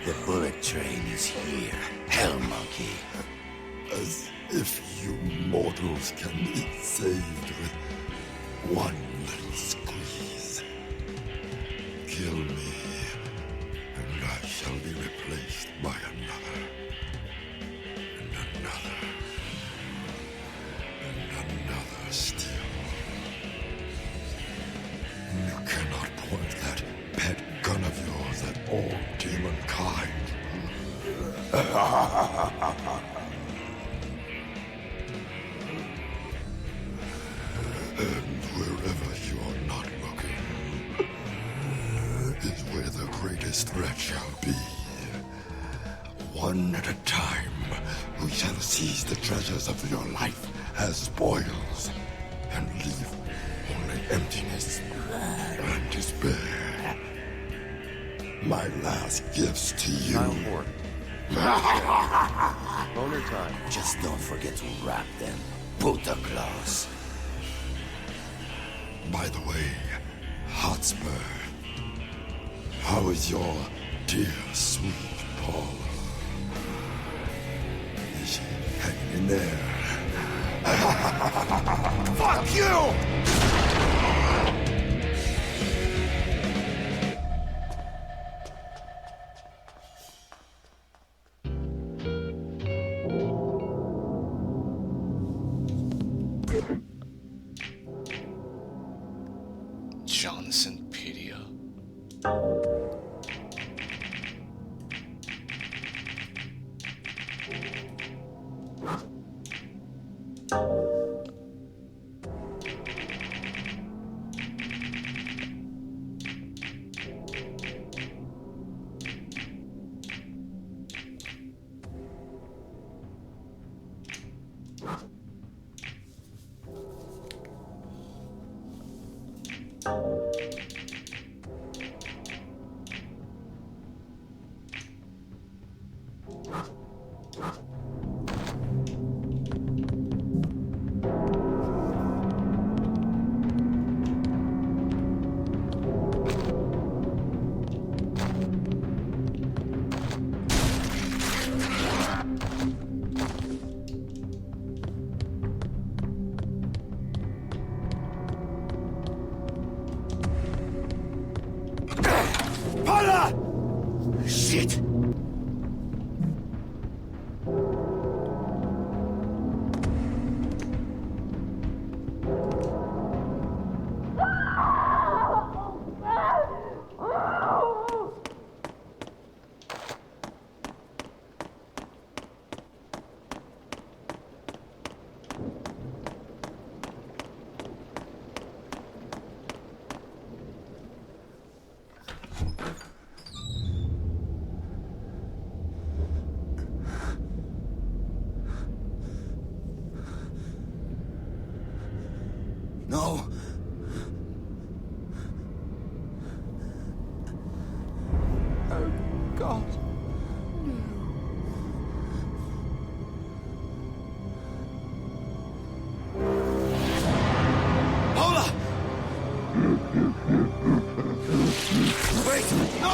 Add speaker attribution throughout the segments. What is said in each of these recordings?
Speaker 1: The bullet train is here, Hell Monkey.
Speaker 2: As if you mortals can be saved with one little squeeze. Kill me, and I shall be replaced by another. And another. And another still. You cannot point that pet gun of yours at all demon kind. And wherever you are not looking is where the greatest threat shall be. One at a time, we shall seize the treasures of your life as spoils and leave only emptiness and despair. My last gifts to you.
Speaker 3: Kyle Moore. Boner time.
Speaker 1: Just don't forget to wrap them, Puta Claus.
Speaker 2: By the way, Hotspur, how is your dear, sweet Paula? Is she hanging in there? Fuck you!
Speaker 4: Johnsonpedia.
Speaker 2: Paula! Shit!
Speaker 1: No.
Speaker 3: Oh, God.
Speaker 1: Paula! Wait! No!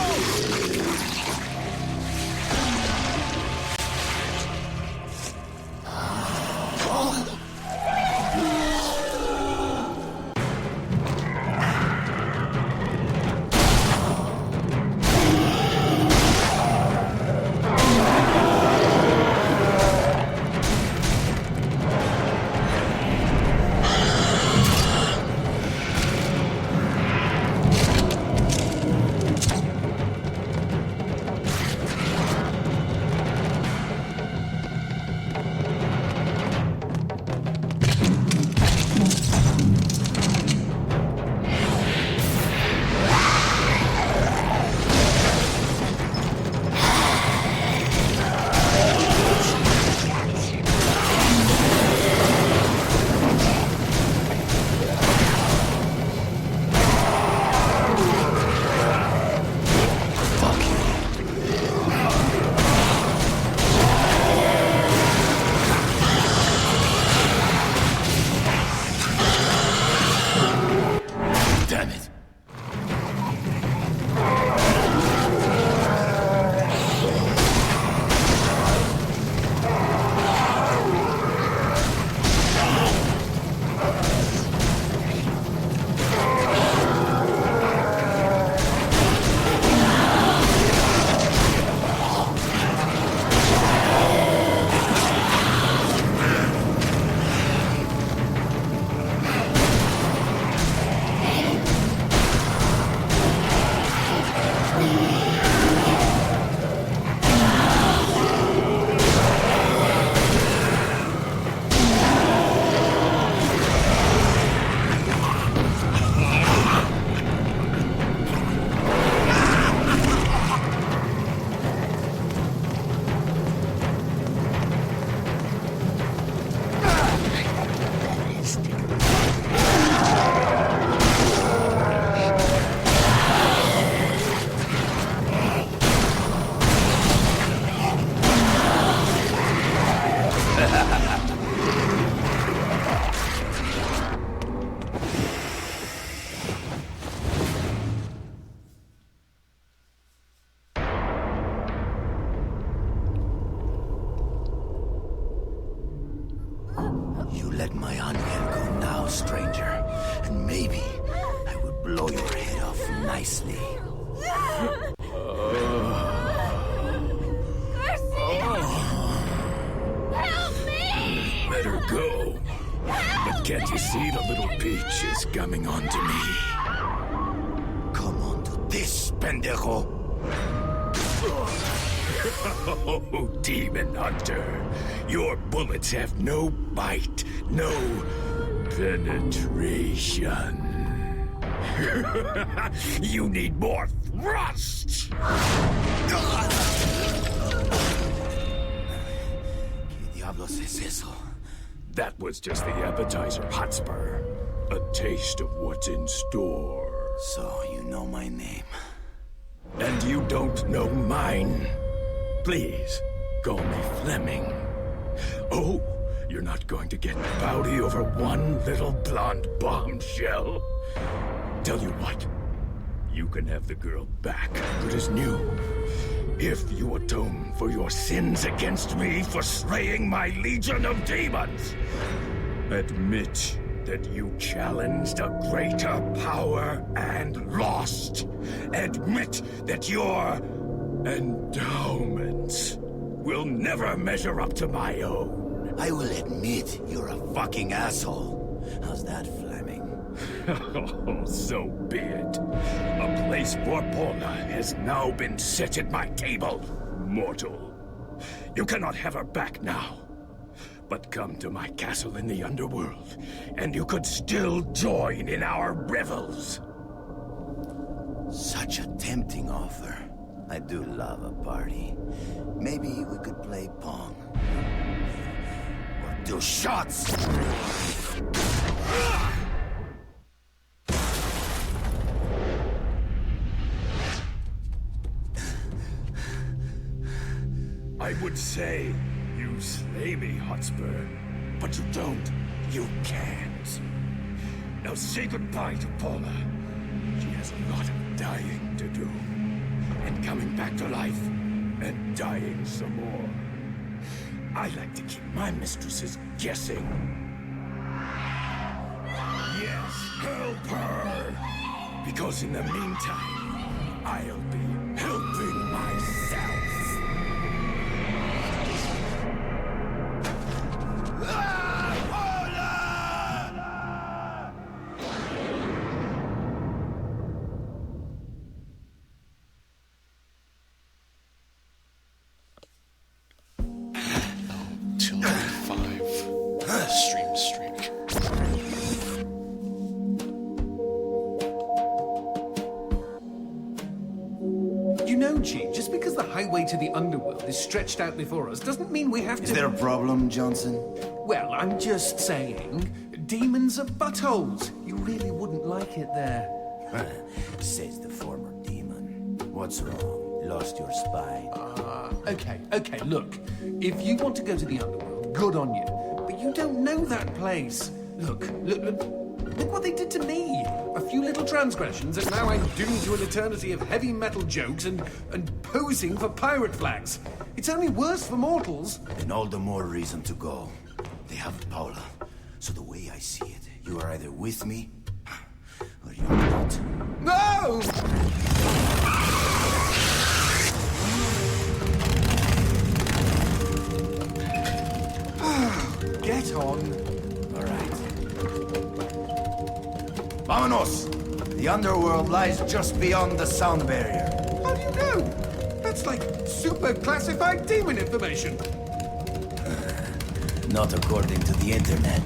Speaker 1: Damn it. You let my angel go now, stranger, and maybe I will blow your head off nicely.
Speaker 4: Help me!
Speaker 1: Let her go. But can't you see the little peach is coming on to me? Come on to this, pendejo. Oh, demon hunter. Your bullets have no bite, no penetration. You need more thrust! ¿Qué diablos es eso? That was just the appetizer, Hotspur. A taste of what's in store. So, you know my name. And you don't know mine. Please, call me Fleming. Oh, you're not going to get rowdy over one little blonde bombshell. Tell you what, you can have the girl back, good as new, if you atone for your sins against me for slaying my legion of demons. Admit that you challenged a greater power and lost. Admit that your endowments will never measure up to my own. I will admit you're a fucking asshole. How's that, Fleming? Oh, so be it. A place for Paula has now been set at my table, mortal. You cannot have her back now. But come to my castle in the underworld, and you could still join in our revels. Such a tempting offer. I do love a party. Maybe we could play Pong. Or do shots! I would say, you slay me, Hotspur. But you don't. You can't. Now say goodbye to Paula. She has a lot of dying to do. And coming back to life. And dying some more. I like to keep my mistresses guessing. Yes, help her! Because in the meantime, I'll be helping myself.
Speaker 5: Stream streak.
Speaker 6: You know, G, just because the highway to the underworld is stretched out before us doesn't mean we have to...
Speaker 7: Is there a problem, Johnson?
Speaker 6: Well, I'm just saying, demons are buttholes. You really wouldn't like it there.
Speaker 7: Says the former demon. What's wrong? Lost your spine?
Speaker 6: Okay, look. If you want to go to the underworld, good on you. But you don't know that place. Look what they did to me. A few little transgressions, and now I'm doomed to an eternity of heavy metal jokes and posing for pirate flags. It's only worse for mortals.
Speaker 7: Then all the more reason to go. They have Paula. So the way I see it, you are either with me, or you're not.
Speaker 6: No! Get on.
Speaker 7: All right. Vámonos! The underworld lies just beyond the sound barrier.
Speaker 6: How do you know? That's like super classified demon information.
Speaker 7: Not according to the internet.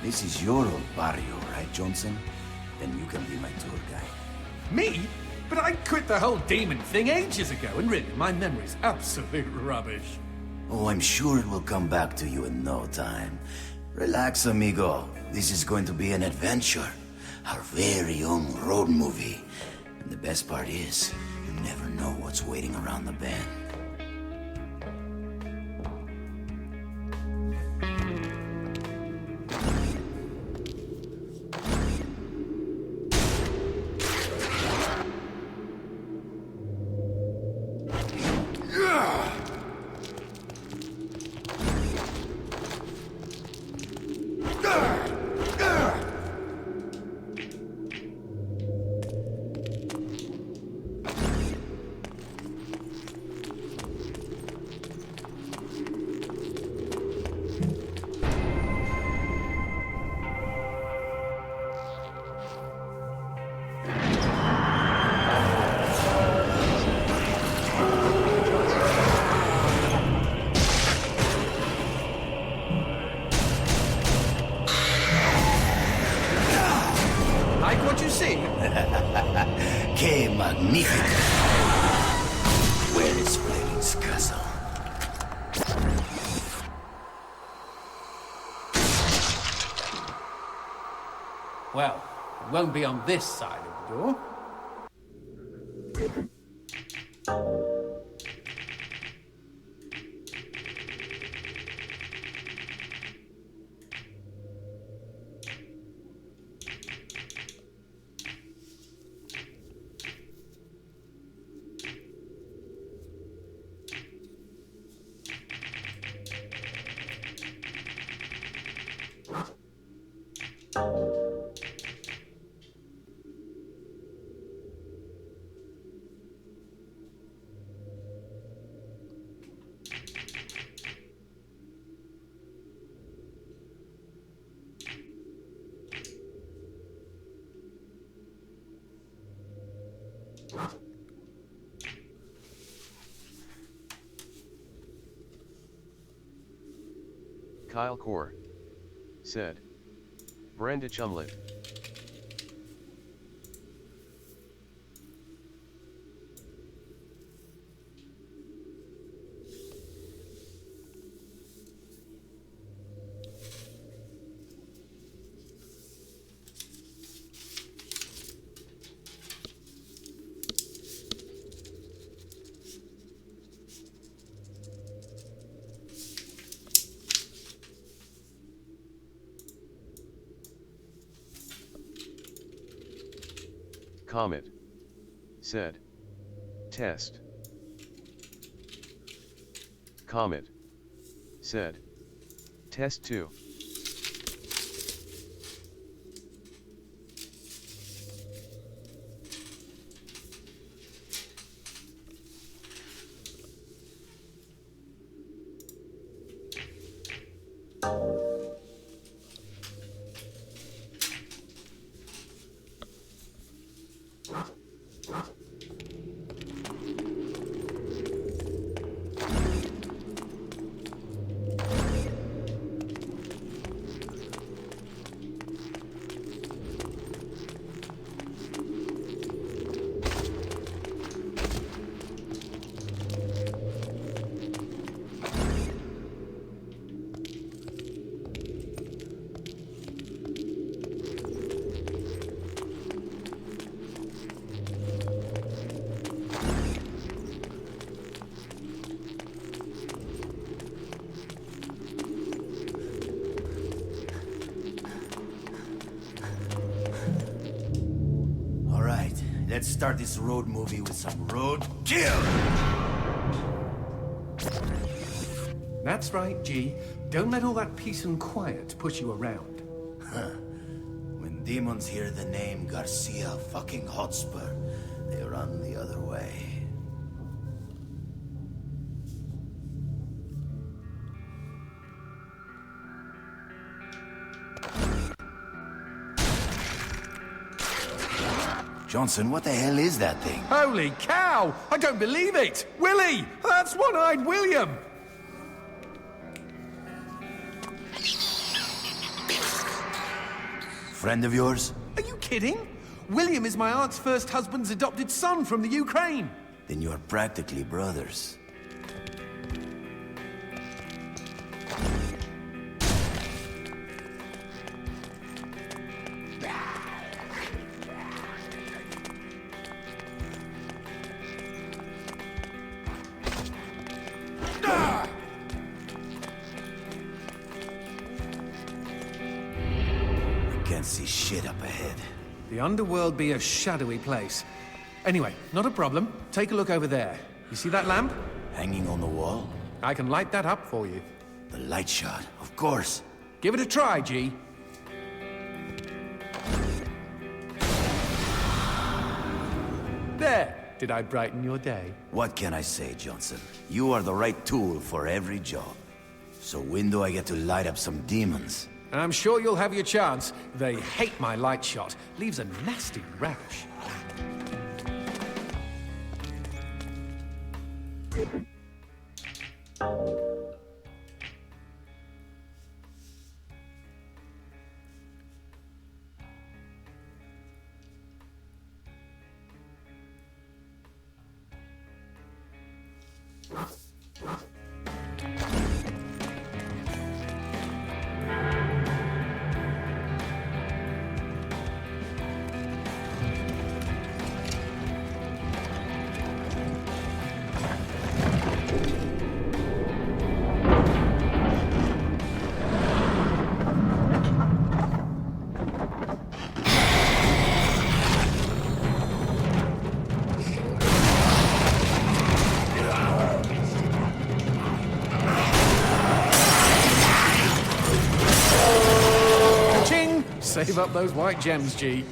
Speaker 7: This is your old barrio, right, Johnson? Then you can be my tour guide.
Speaker 6: Me? But I quit the whole demon thing ages ago, and really, my memory's absolute rubbish.
Speaker 7: Oh, I'm sure it will come back to you in no time. Relax, amigo. This is going to be an adventure. Our very own road movie. And the best part is, you never know what's waiting around the bend.
Speaker 6: Like what you see?
Speaker 7: Que magnifico! Where is Fleming's castle?
Speaker 6: Well, it won't be on this side of the door.
Speaker 5: Kyle Core said. Brenda Chumlet. Comet said. Test. Comet said. Test 2.
Speaker 7: Let's start this road movie with some road kill!
Speaker 6: That's right, G. Don't let all that peace and quiet push you around.
Speaker 7: When demons hear the name Garcia fucking Hotspur, they run the other way. Johnson, what the hell is that thing?
Speaker 6: Holy cow! I don't believe it! Willie! That's One-Eyed William!
Speaker 7: Friend of yours?
Speaker 6: Are you kidding? William is my aunt's first husband's adopted son from the Ukraine.
Speaker 7: Then you are practically brothers. Can't see shit up ahead.
Speaker 6: The underworld be a shadowy place. Anyway, not a problem. Take a look over there. You see that lamp?
Speaker 7: Hanging on the wall?
Speaker 6: I can light that up for you.
Speaker 7: The light shot, of course.
Speaker 6: Give it a try, G. There! Did I brighten your day?
Speaker 7: What can I say, Johnson? You are the right tool for every job. So when do I get to light up some demons?
Speaker 6: I'm sure you'll have your chance. They hate my light shot. Leaves a nasty rash. Save up those white gems, G.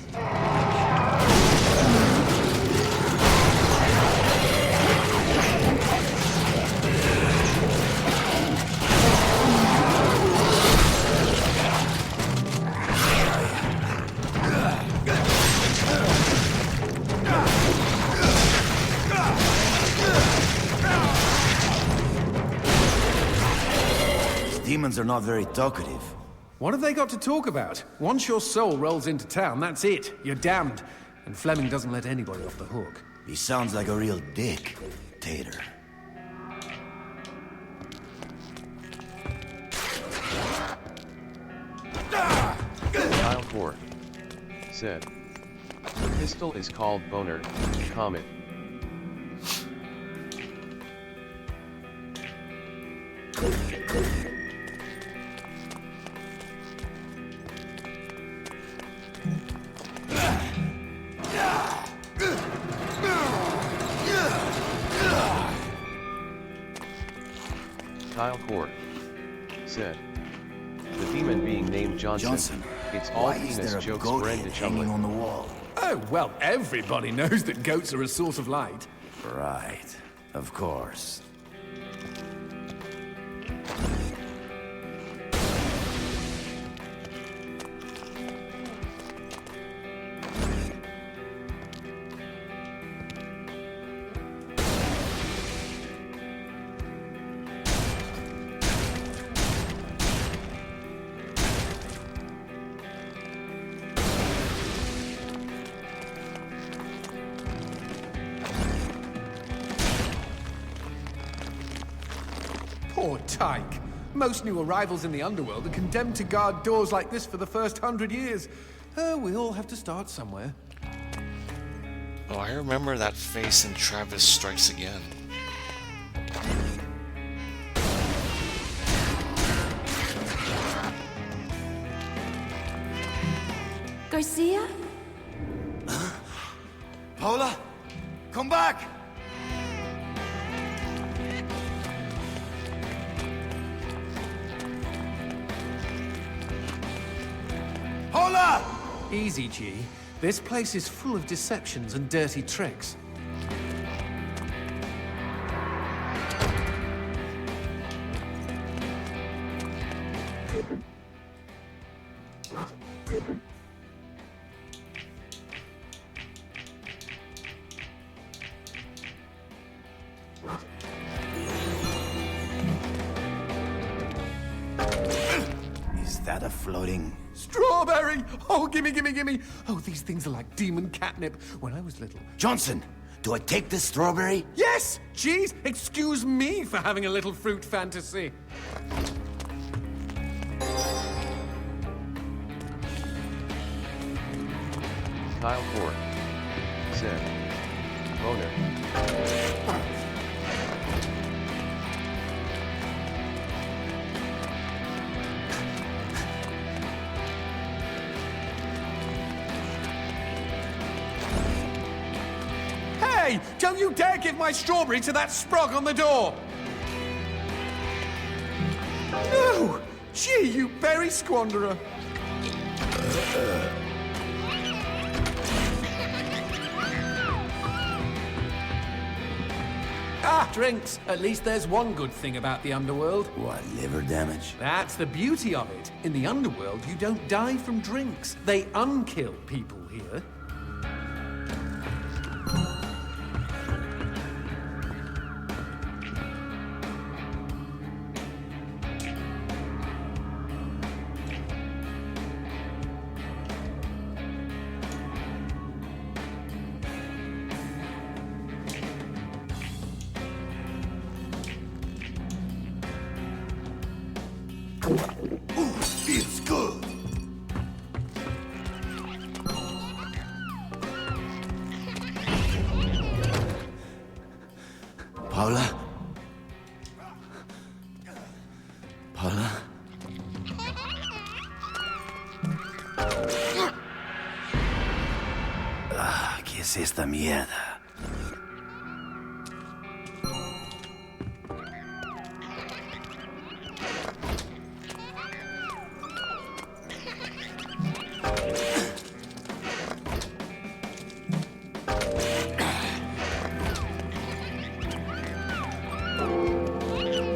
Speaker 7: These demons are not very talkative.
Speaker 6: What have they got to talk about? Once your soul rolls into town, that's it. You're damned. And Fleming doesn't let anybody off the hook.
Speaker 7: He sounds like a real dick, Tater.
Speaker 5: Kyle Core said, the pistol is called Boner, Comet. Kyle Core said, the demon being named Johnson, it's all
Speaker 7: why is
Speaker 5: penis
Speaker 7: there a
Speaker 5: jokes
Speaker 7: goat
Speaker 5: friend
Speaker 7: head
Speaker 5: to
Speaker 7: hanging
Speaker 5: Chumley.
Speaker 7: on the wall?
Speaker 6: Oh, well, everybody knows that goats are a source of light.
Speaker 7: Right, of course.
Speaker 6: Poor Tyke. Most new arrivals in the underworld are condemned to guard doors like this for the first 100 years. We all have to start somewhere.
Speaker 8: Oh, I remember that face in Travis Strikes Again.
Speaker 4: Garcia?
Speaker 7: Paula, come back! Paula!
Speaker 6: Easy, G. This place is full of deceptions and dirty tricks.
Speaker 7: floating.
Speaker 6: Strawberry! Oh, gimme, gimme, gimme! Oh, these things are like demon catnip. When I was little.
Speaker 7: Johnson, do I take this strawberry?
Speaker 6: Yes! Jeez, excuse me for having a little fruit fantasy.
Speaker 5: Tile 4. Zed. Boner.
Speaker 6: Hey! Don't you dare give my strawberry to that sprog on the door! No! Gee, you berry squanderer! Ah, drinks. At least there's one good thing about the underworld.
Speaker 7: What, liver damage?
Speaker 6: That's the beauty of it. In the underworld, you don't die from drinks. They unkill people here.
Speaker 7: Ooh, feels good. Paula? Paula? Ah, ¿qué es esta mierda?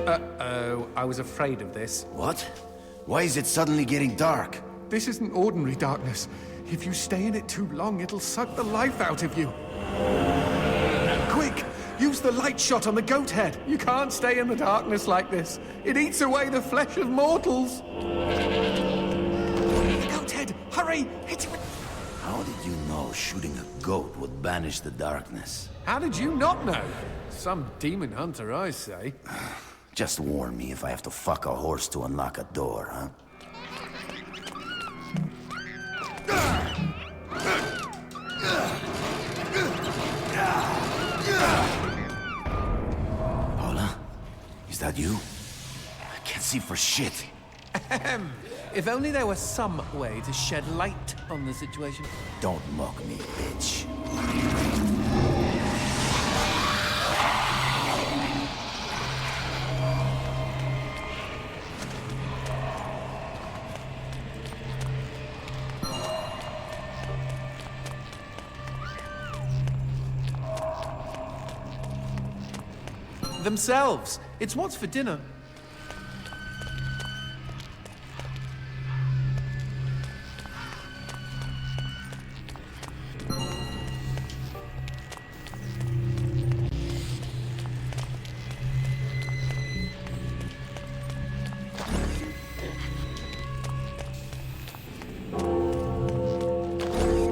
Speaker 6: Uh-oh, I was afraid of this.
Speaker 7: What? Why is it suddenly getting dark?
Speaker 6: This isn't ordinary darkness. If you stay in it too long, it'll suck the life out of you. Quick! Use the light shot on the goat head. You can't stay in the darkness like this. It eats away the flesh of mortals. The goat head! Hurry! Hit him!
Speaker 7: How did you know shooting a goat would banish the darkness?
Speaker 6: How did you not know? Some demon hunter, I say.
Speaker 7: Just warn me if I have to fuck a horse to unlock a door, huh? Paula? Is that you? I can't see for shit.
Speaker 6: If only there was some way to shed light on the situation.
Speaker 7: Don't mock me, bitch.
Speaker 6: Themselves. It's what's for dinner.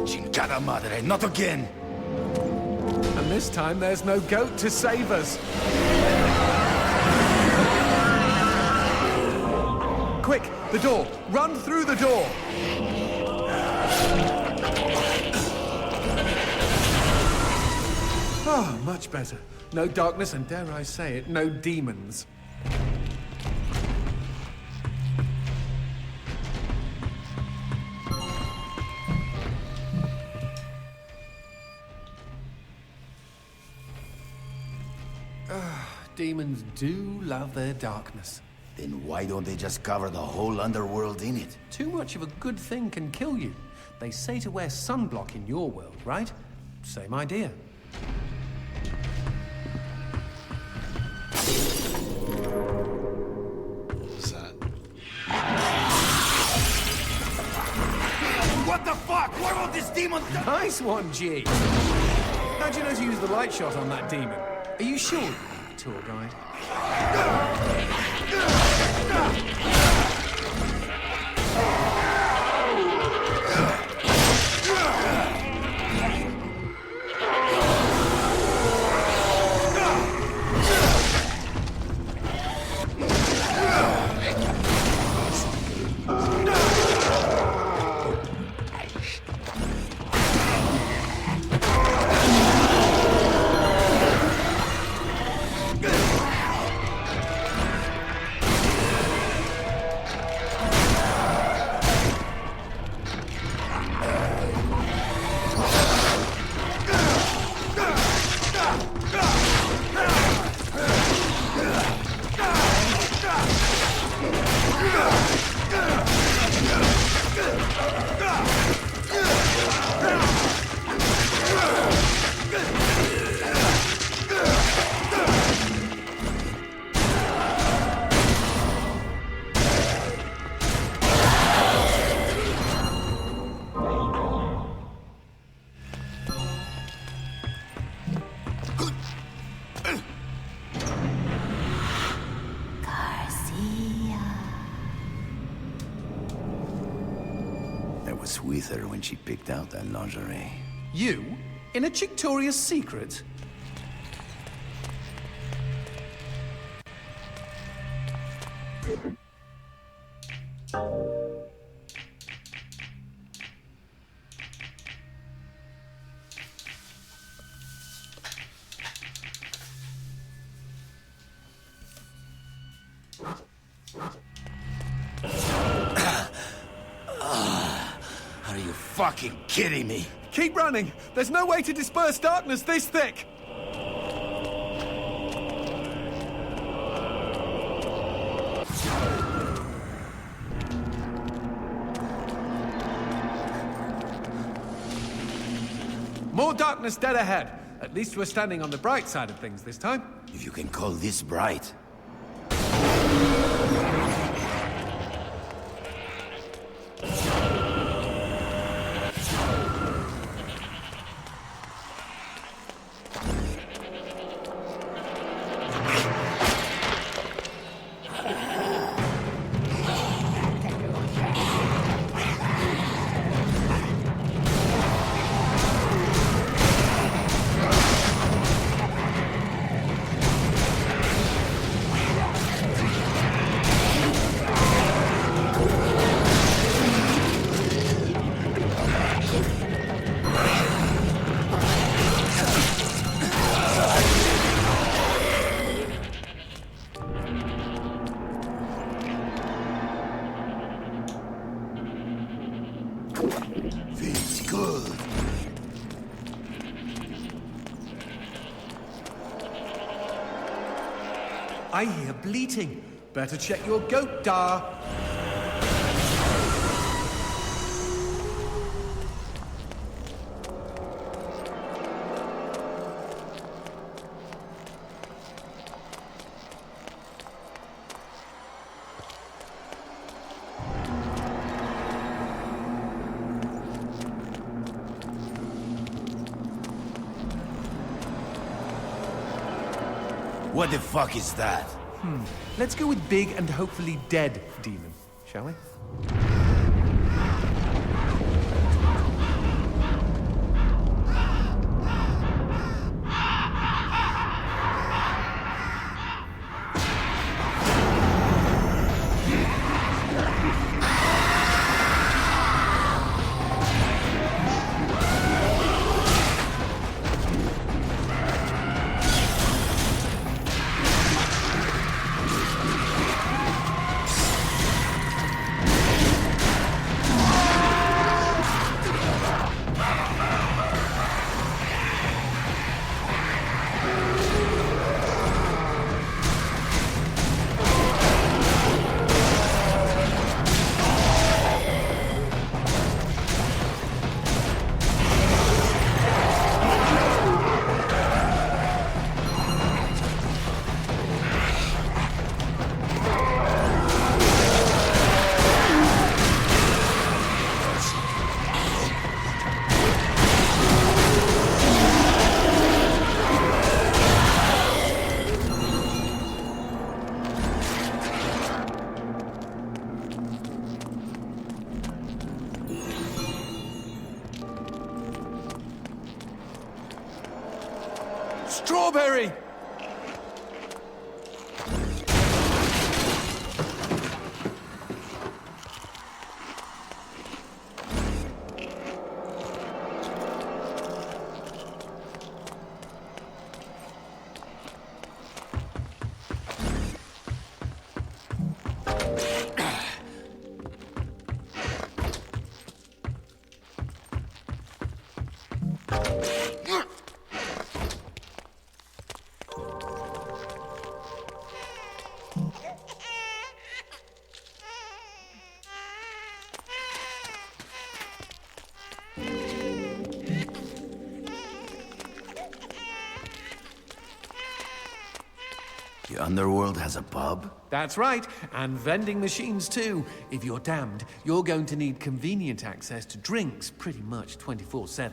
Speaker 7: Chingada madre, not again!
Speaker 6: And this time there's no goat to save us. Quick, the door! Run through the door! Oh, much better. No darkness and, dare I say it, no demons. Demons do love their darkness.
Speaker 7: Then why don't they just cover the whole underworld in it?
Speaker 6: Too much of a good thing can kill you. They say to wear sunblock in your world, right? Same idea.
Speaker 8: What's that?
Speaker 7: What the fuck? Where will this demon...
Speaker 6: Nice one, G. How'd you know to use the light shot on that demon? Are you sure, tour guide?
Speaker 7: was with her when she picked out that lingerie.
Speaker 6: You? In a Chictoria's secret?
Speaker 7: Are you fucking kidding me?
Speaker 6: Keep running! There's no way to disperse darkness this thick! More darkness dead ahead. At least we're standing on the bright side of things this time.
Speaker 7: If you can call this bright. Feels good.
Speaker 6: I hear bleating. Better check your goat, Dar.
Speaker 7: What the fuck is that?
Speaker 6: Let's go with big and hopefully dead demon, shall we? Strawberry!
Speaker 7: The underworld has a pub?
Speaker 6: That's right, and vending machines too. If you're damned, you're going to need convenient access to drinks pretty much 24/7.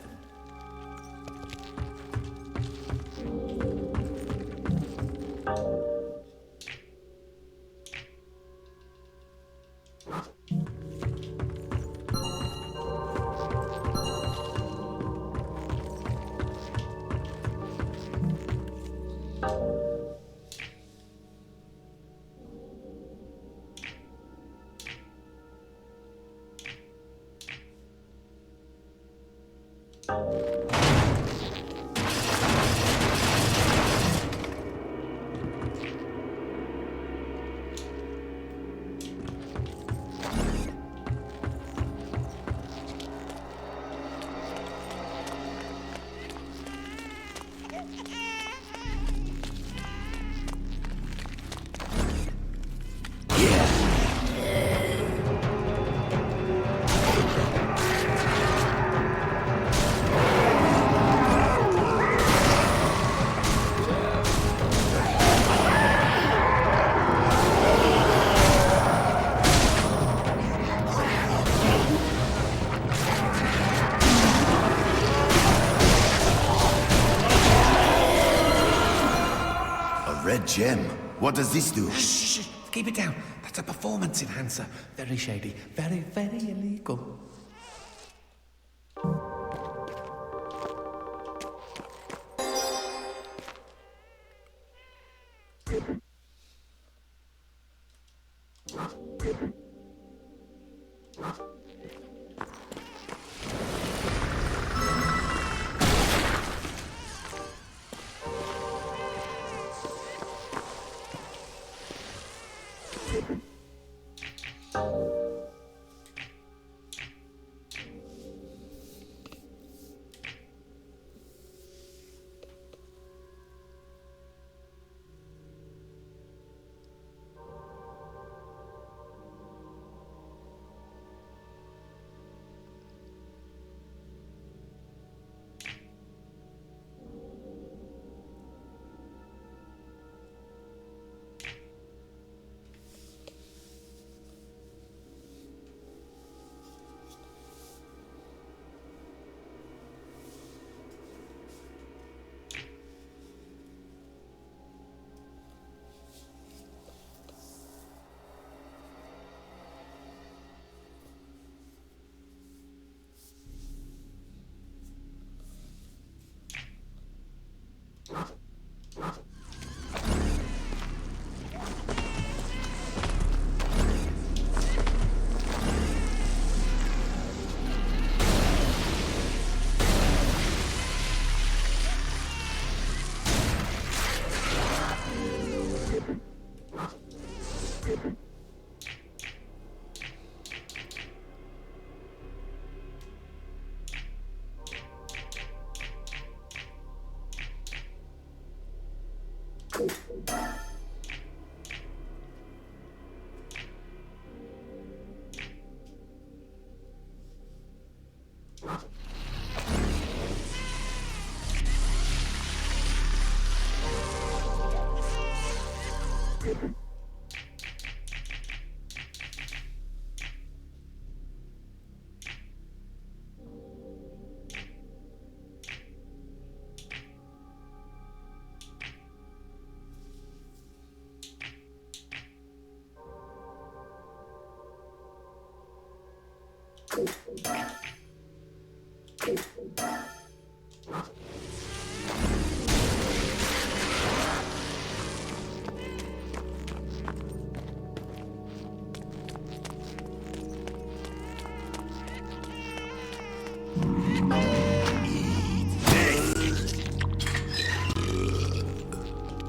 Speaker 7: Red gem. What does this do?
Speaker 6: Shh, keep it down. That's a performance enhancer. Very shady. Very, very illegal.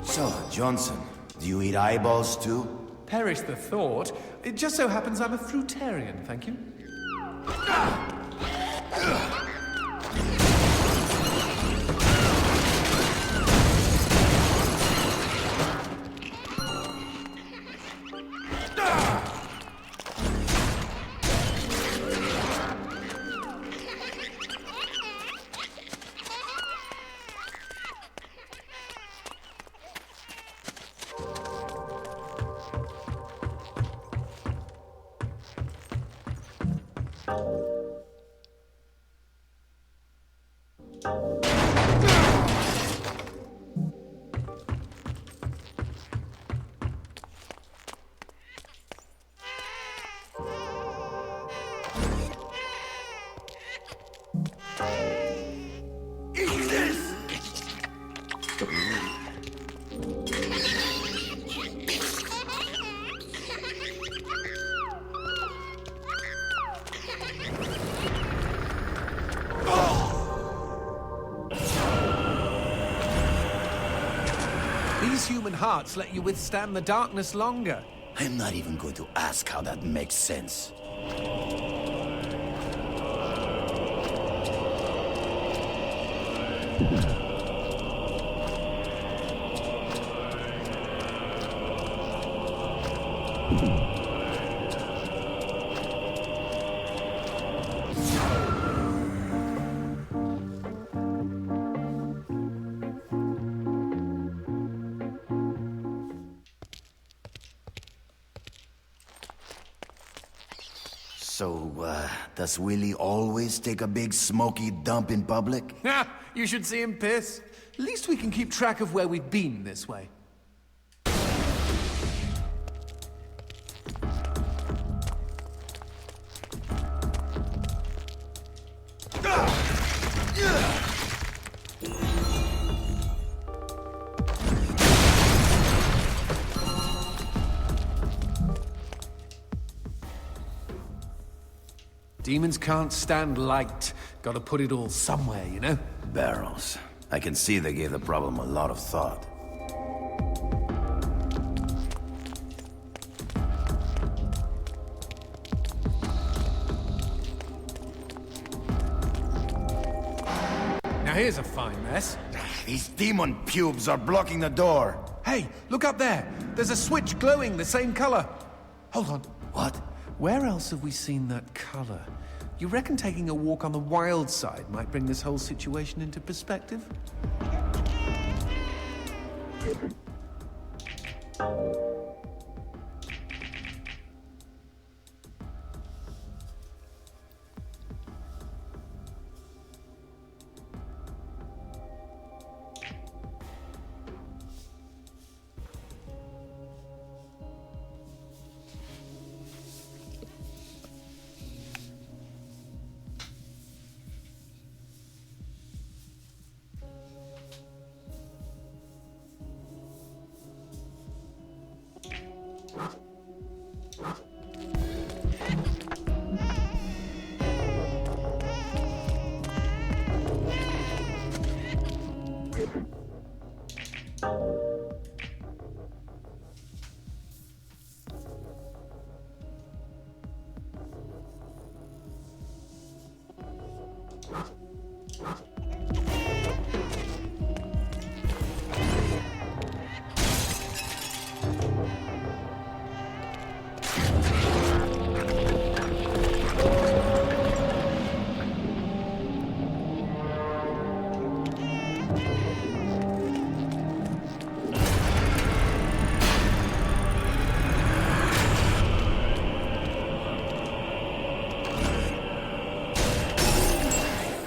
Speaker 7: So, Johnson, do you eat eyeballs too?
Speaker 6: Perish the thought. It just so happens I'm a fruitarian, thank you. these human hearts let you withstand the darkness longer?
Speaker 7: I'm not even going to ask how that makes sense. So, does Willie always take a big smoky dump in public?
Speaker 6: Ha! You should see him piss. At least we can keep track of where we've been this way. Demons can't stand light. Gotta put it all somewhere, you know?
Speaker 7: Barrels. I can see they gave the problem a lot of thought.
Speaker 6: Now here's a fine mess.
Speaker 7: These demon pubes are blocking the door.
Speaker 6: Hey, look up there. There's a switch glowing the same color. Hold on.
Speaker 7: What?
Speaker 6: Where else have we seen that color? You reckon taking a walk on the wild side might bring this whole situation into perspective?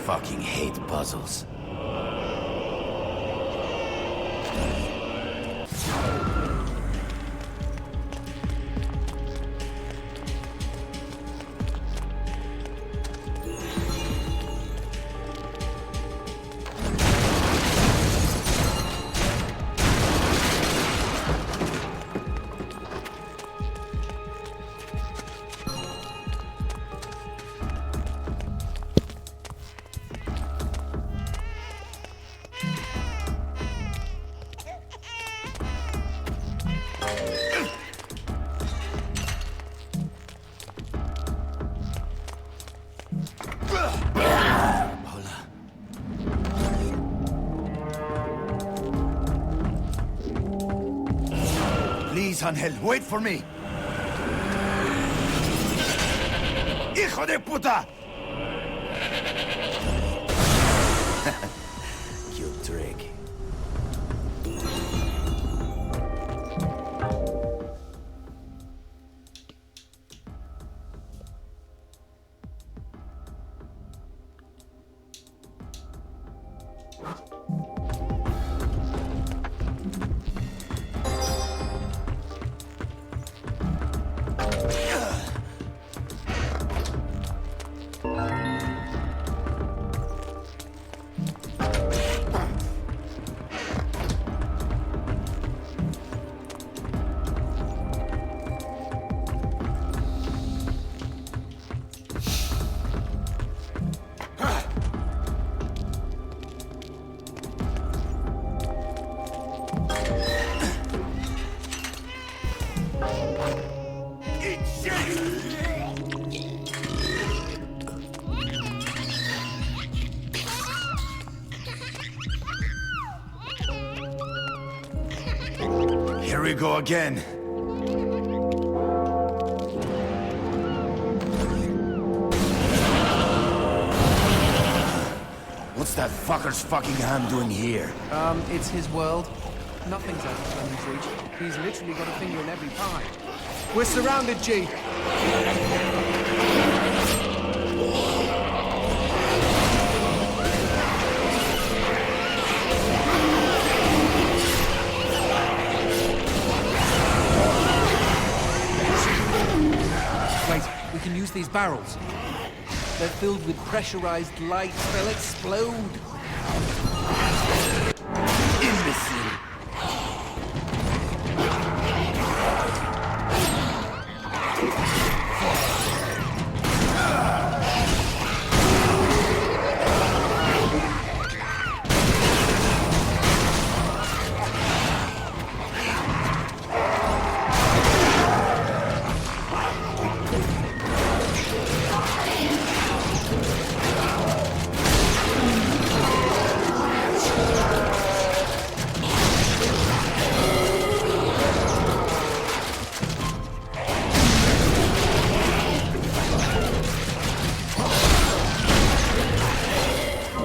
Speaker 7: Fucking hate puzzles. Please, Angel, wait for me. ¡Hijo de puta! Cute trick. Here we go again. What's that fucker's fucking hand doing here?
Speaker 6: It's his world. Nothing's out of Fleming's reach. He's literally got a finger in every pie. We're surrounded, G. Wait, we can use these barrels. They're filled with pressurized light. They'll explode.
Speaker 7: Imbecile!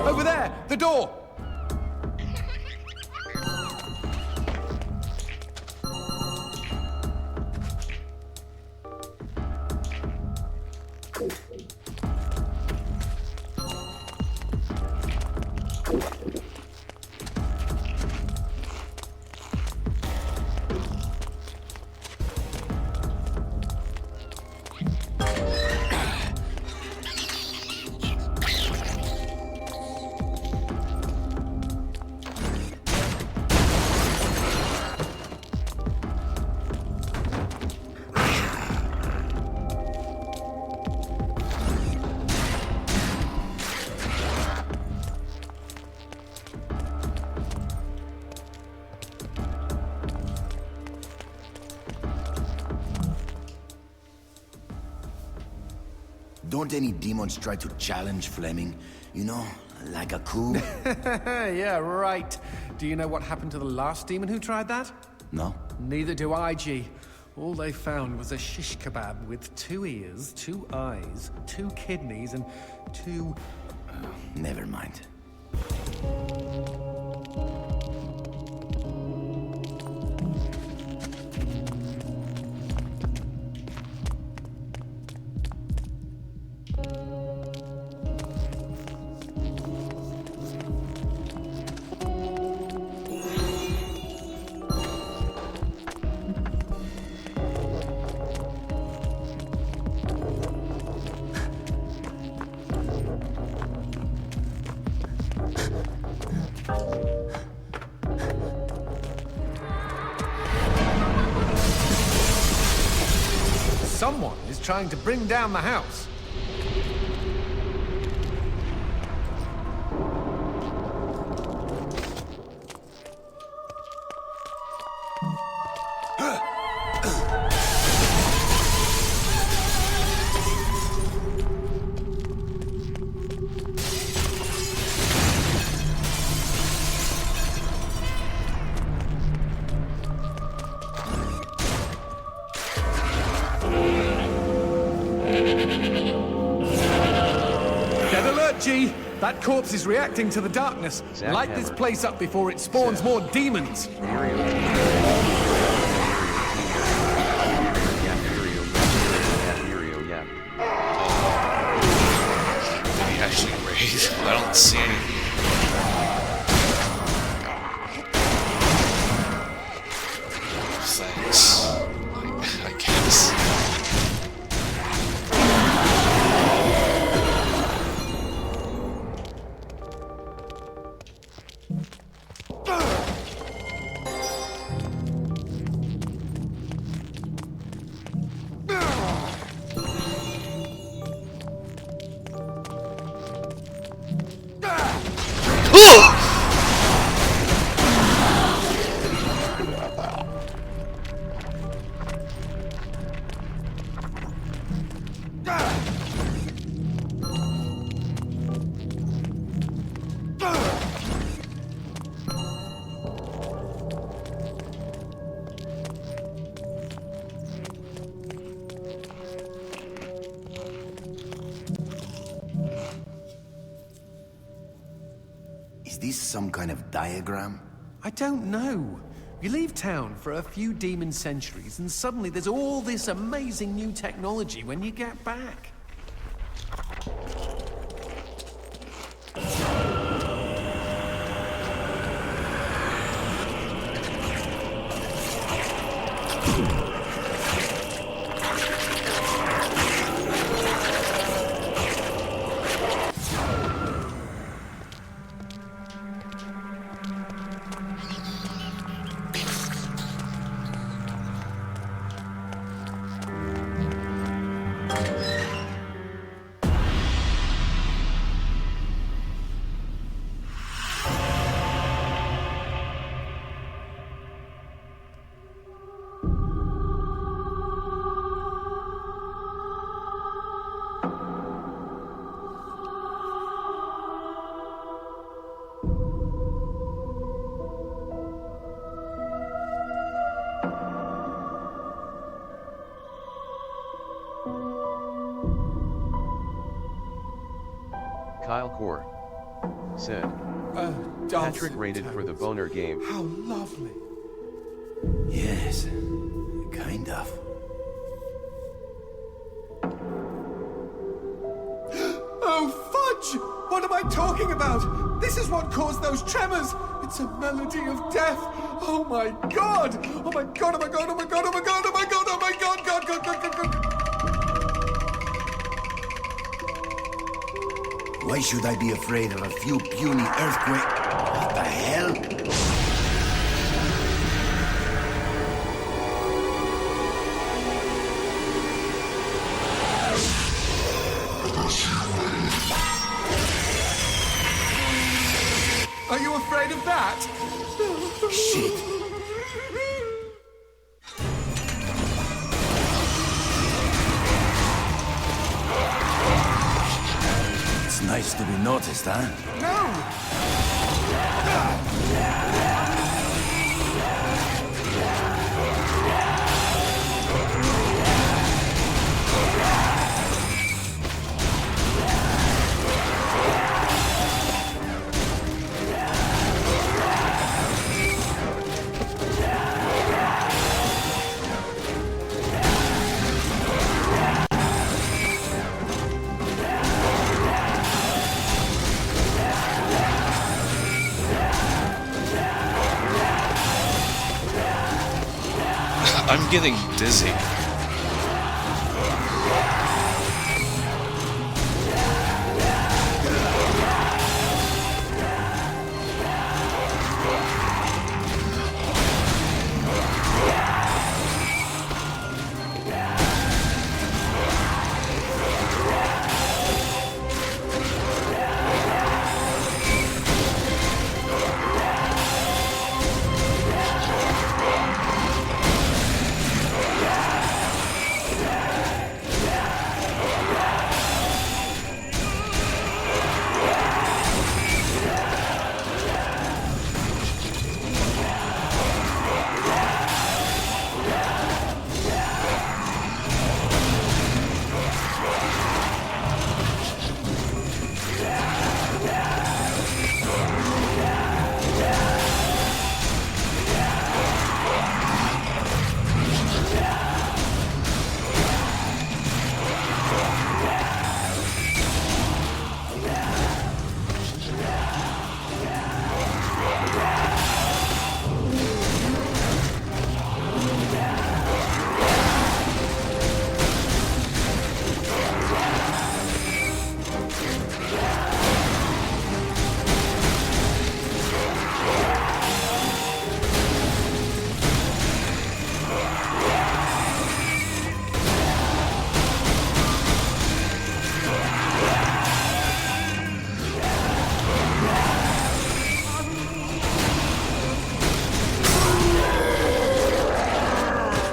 Speaker 6: Over there! The door!
Speaker 7: Don't any demons try to challenge Fleming? You know, like a coup?
Speaker 6: Yeah, right. Do you know what happened to the last demon who tried that?
Speaker 7: No?
Speaker 6: Neither do I, G. All they found was a shish kebab with 2 ears, 2 eyes, 2 kidneys, and 2...
Speaker 7: Never mind.
Speaker 6: Someone is trying to bring down the house. Dead alert, G! That corpse is reacting to the darkness.
Speaker 5: Zack
Speaker 6: Light this
Speaker 5: Hammer.
Speaker 6: place up before it spawns more demons.
Speaker 8: Did he actually raise? I don't see anything. Thanks. I guess.
Speaker 7: Is this some kind of diagram?
Speaker 6: I don't know. You leave town for a few demon centuries, and suddenly there's all this amazing new technology when you get back.
Speaker 5: Kyle Core said, Patrick rated for the Boner game.
Speaker 3: How lovely.
Speaker 7: Yes, kind of.
Speaker 3: Oh, fudge! What am I talking about? This is what caused those tremors. It's a melody of death. Oh my god! Oh my god, oh my god, oh my god, oh my god, oh my god, oh my god, god, god, god, god, god.
Speaker 7: Why should I be afraid of a few puny earthquakes? What the hell?
Speaker 3: Are you afraid of that?
Speaker 7: Shit. It's nice to be noticed, huh?
Speaker 3: No!
Speaker 8: I'm getting dizzy.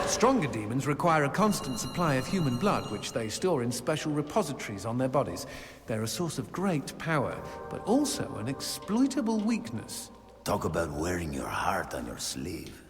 Speaker 6: Stronger demons require a constant supply of human blood, which they store in special repositories on their bodies. They're a source of great power, but also an exploitable weakness.
Speaker 7: Talk about wearing your heart on your sleeve.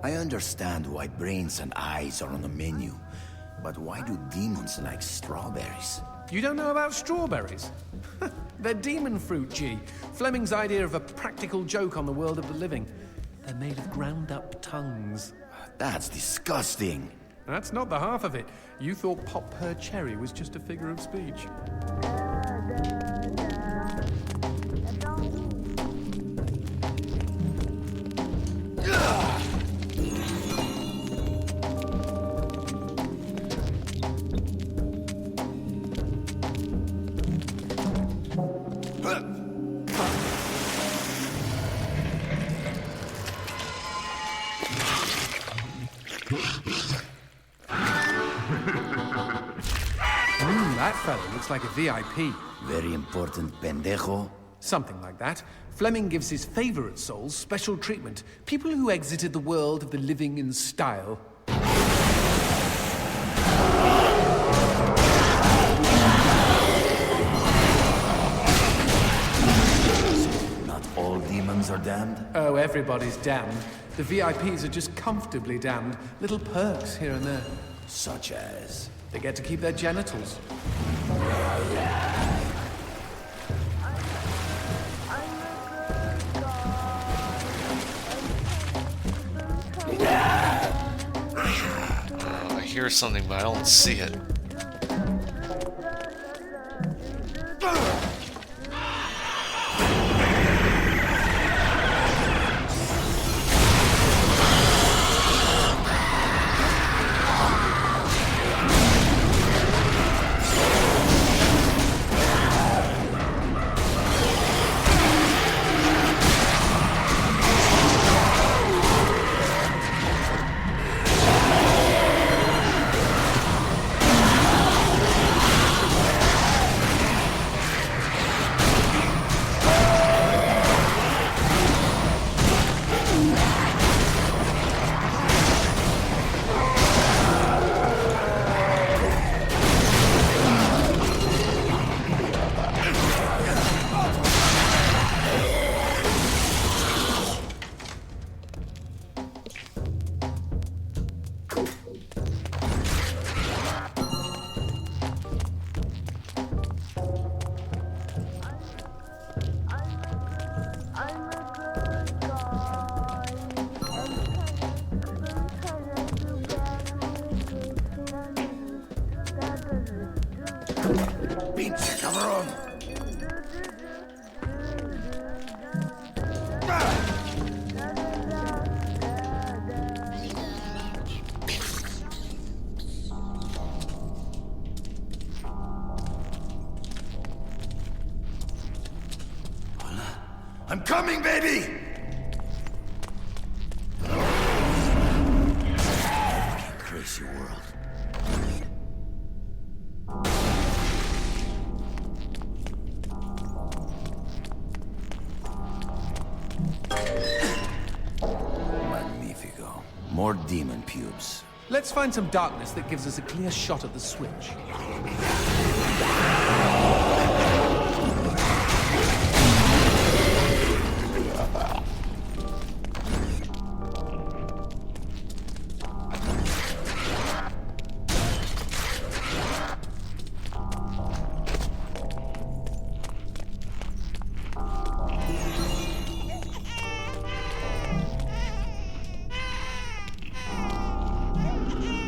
Speaker 7: I understand why brains and eyes are on the menu, but why do demons like strawberries?
Speaker 6: You don't know about strawberries? They're demon fruit, G. Fleming's idea of a practical joke on the world of the living. They're made of ground-up tongues.
Speaker 7: That's disgusting.
Speaker 6: That's not the half of it. You thought Pop Per Cherry was just a figure of speech. That fellow looks like a VIP.
Speaker 7: Very important pendejo.
Speaker 6: Something like that. Fleming gives his favorite souls special treatment. People who exited the world of the living in style.
Speaker 7: Not all demons are damned?
Speaker 6: Oh, everybody's damned. The VIPs are just comfortably damned. Little perks here and there.
Speaker 7: Such as?
Speaker 6: They get to keep their genitals.
Speaker 8: I hear something, but I don't see it.
Speaker 7: Pinche cabrón! I'm coming, baby! Fucking crazy world. Magnifico. More demon pubes.
Speaker 6: Let's find some darkness that gives us a clear shot at the switch.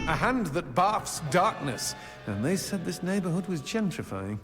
Speaker 6: A hand that barfs darkness. And they said this neighborhood was gentrifying.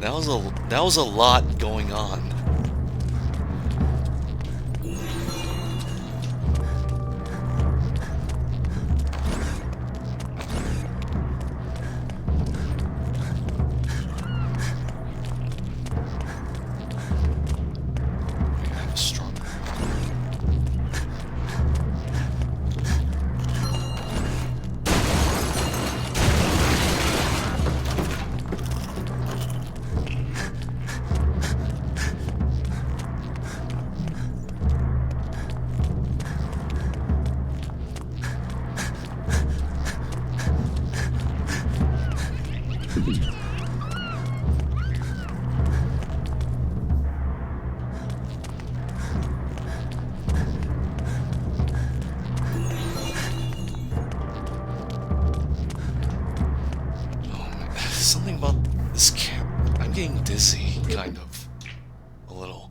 Speaker 8: That was a lot going on. Something about this camp. I'm getting dizzy, kind of. A little.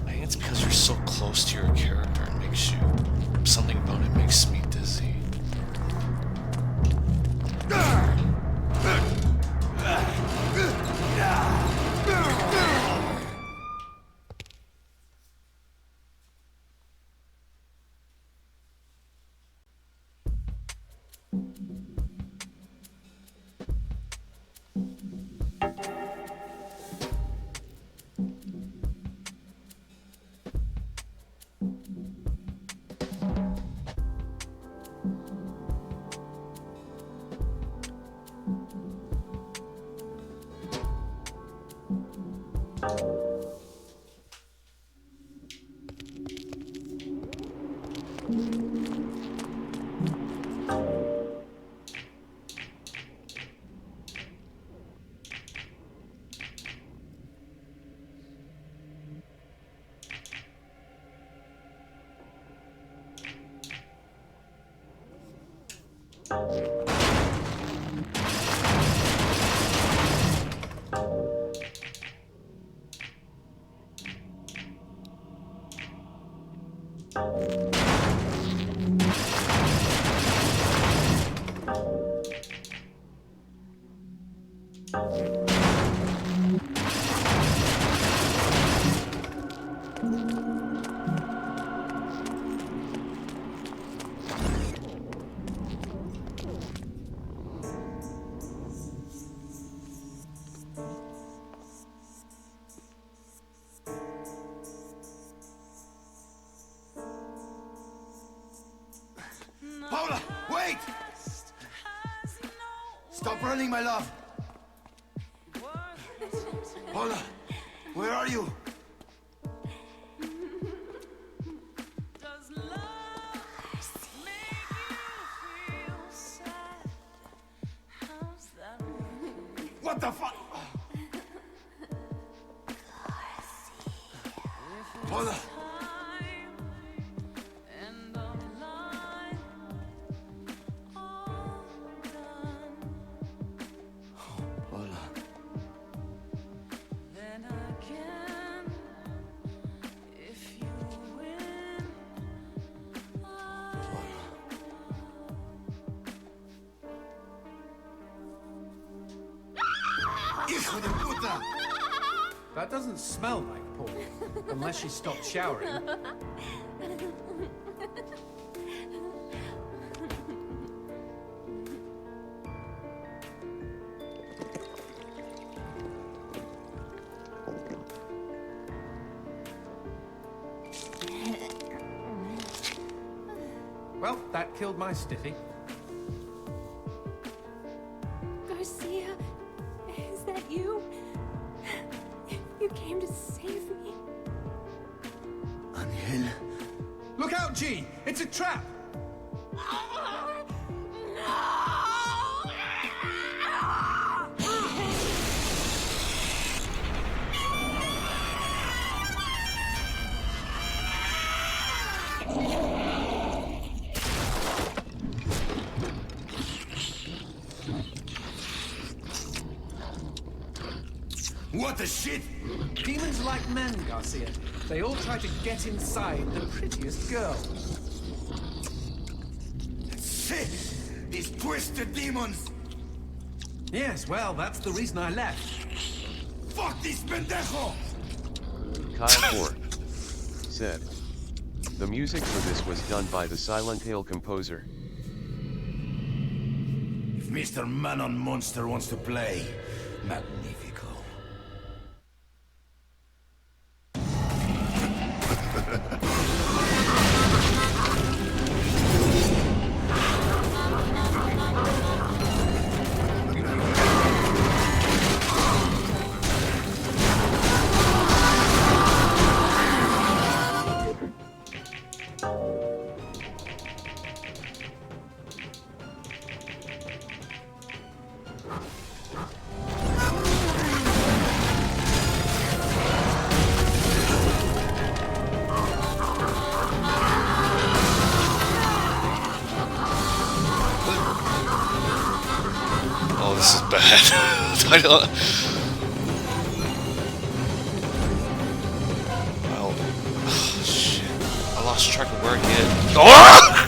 Speaker 8: I think it's because you're so close to your character and makes you... Something about it makes me dizzy.
Speaker 7: Paula, wait! Stop running, my love! Paula, where are you? What the fuck? Paula!
Speaker 6: That doesn't smell like Paul, unless she stopped showering. Well, that killed my stiffy.
Speaker 4: Garcia, is that you? You came to save me.
Speaker 7: Angel?
Speaker 6: Look out, G! It's a trap!
Speaker 7: What the shit?
Speaker 6: Demons like men, Garcia. They all try to get inside the prettiest girl.
Speaker 7: Shit! These twisted demons!
Speaker 6: Yes, well, that's the reason I left.
Speaker 7: Fuck this pendejo!
Speaker 5: Kyle 4 said, the music for this was done by the Silent Hill composer.
Speaker 7: If Mr. Manon Monster wants to play, magnifico.
Speaker 8: Oh, this is bad. I don't... Well, oh, shit. I lost track of where he hit. Oh!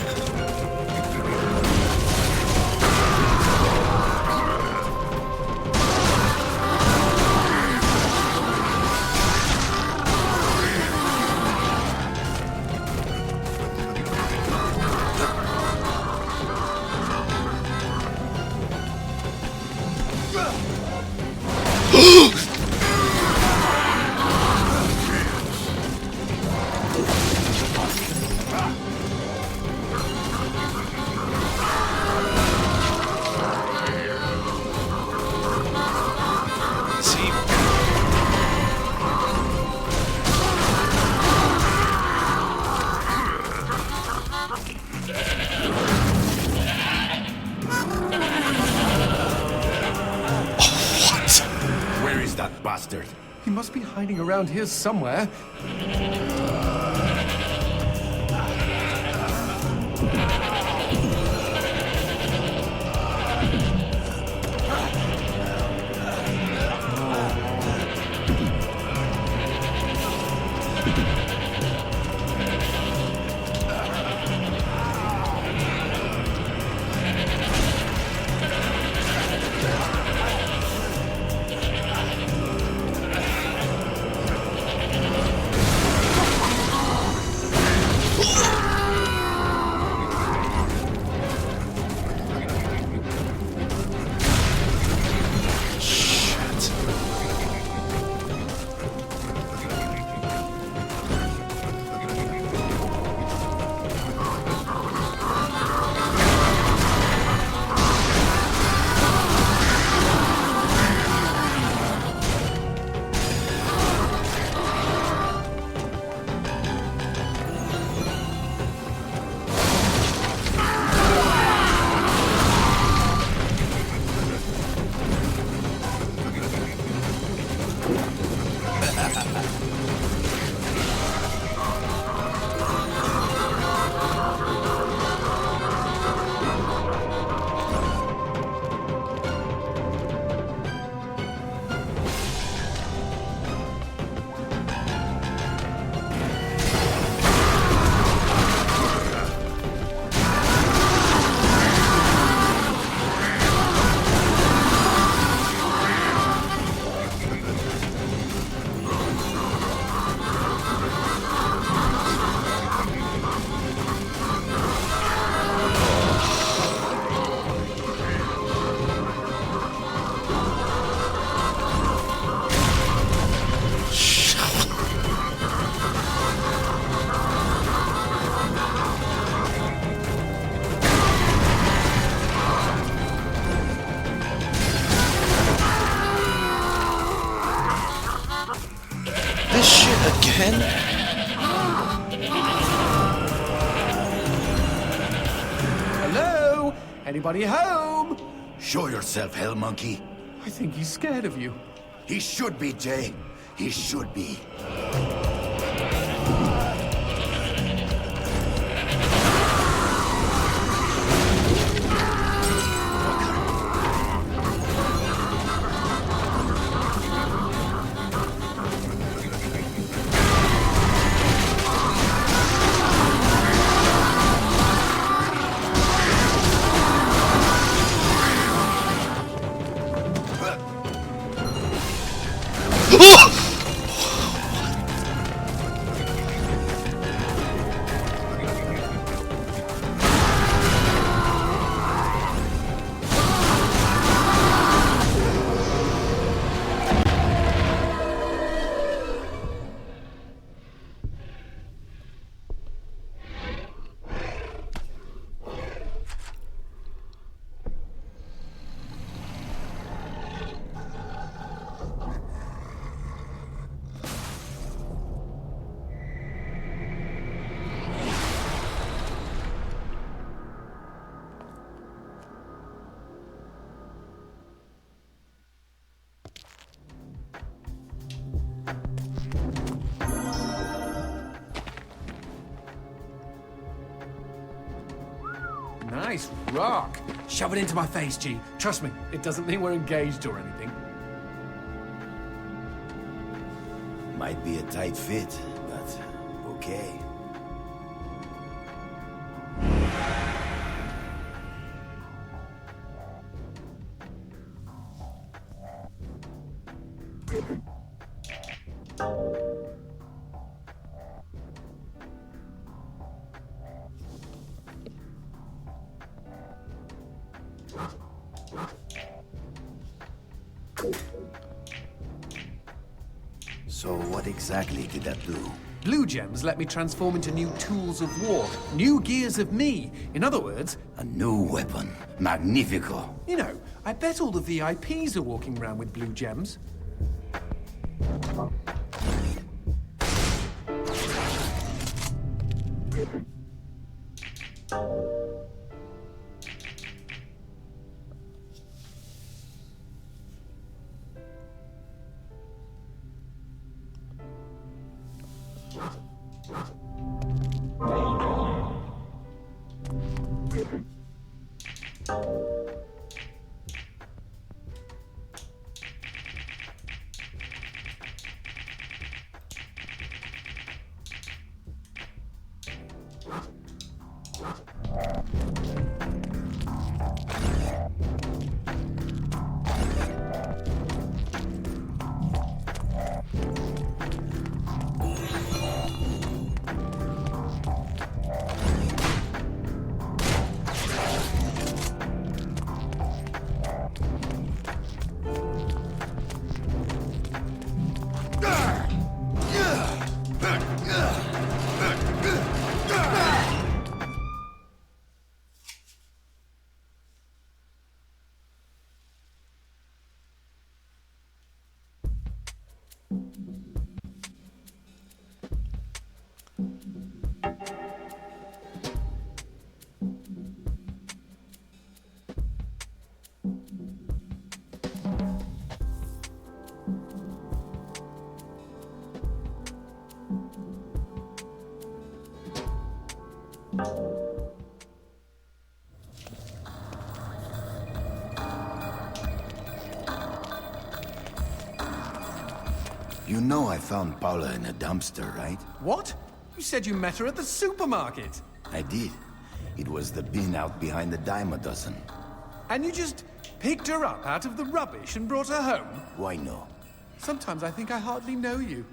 Speaker 7: Bastard.
Speaker 6: He must be hiding around here somewhere. This shit again? Hello? Anybody home?
Speaker 7: Show yourself, hell monkey.
Speaker 6: I think he's scared of you.
Speaker 7: He should be, Jay. He should be.
Speaker 6: Nice rock. Shove it into my face, G. Trust me, it doesn't mean we're engaged or anything.
Speaker 7: Might be a tight fit, but okay. So what exactly did that do?
Speaker 6: Blue gems let me transform into new tools of war, new gears of me. In other words,
Speaker 7: A new weapon. Magnifico.
Speaker 6: you know, I bet all the VIPs are walking around with blue gems.
Speaker 7: You know I found Paula in a dumpster, right?
Speaker 6: What? You said you met her at the supermarket.
Speaker 7: I did. It was the bin out behind the dime a dozen.
Speaker 6: And you just picked her up out of the rubbish and brought her home?
Speaker 7: Why no?
Speaker 6: Sometimes I think I hardly know you.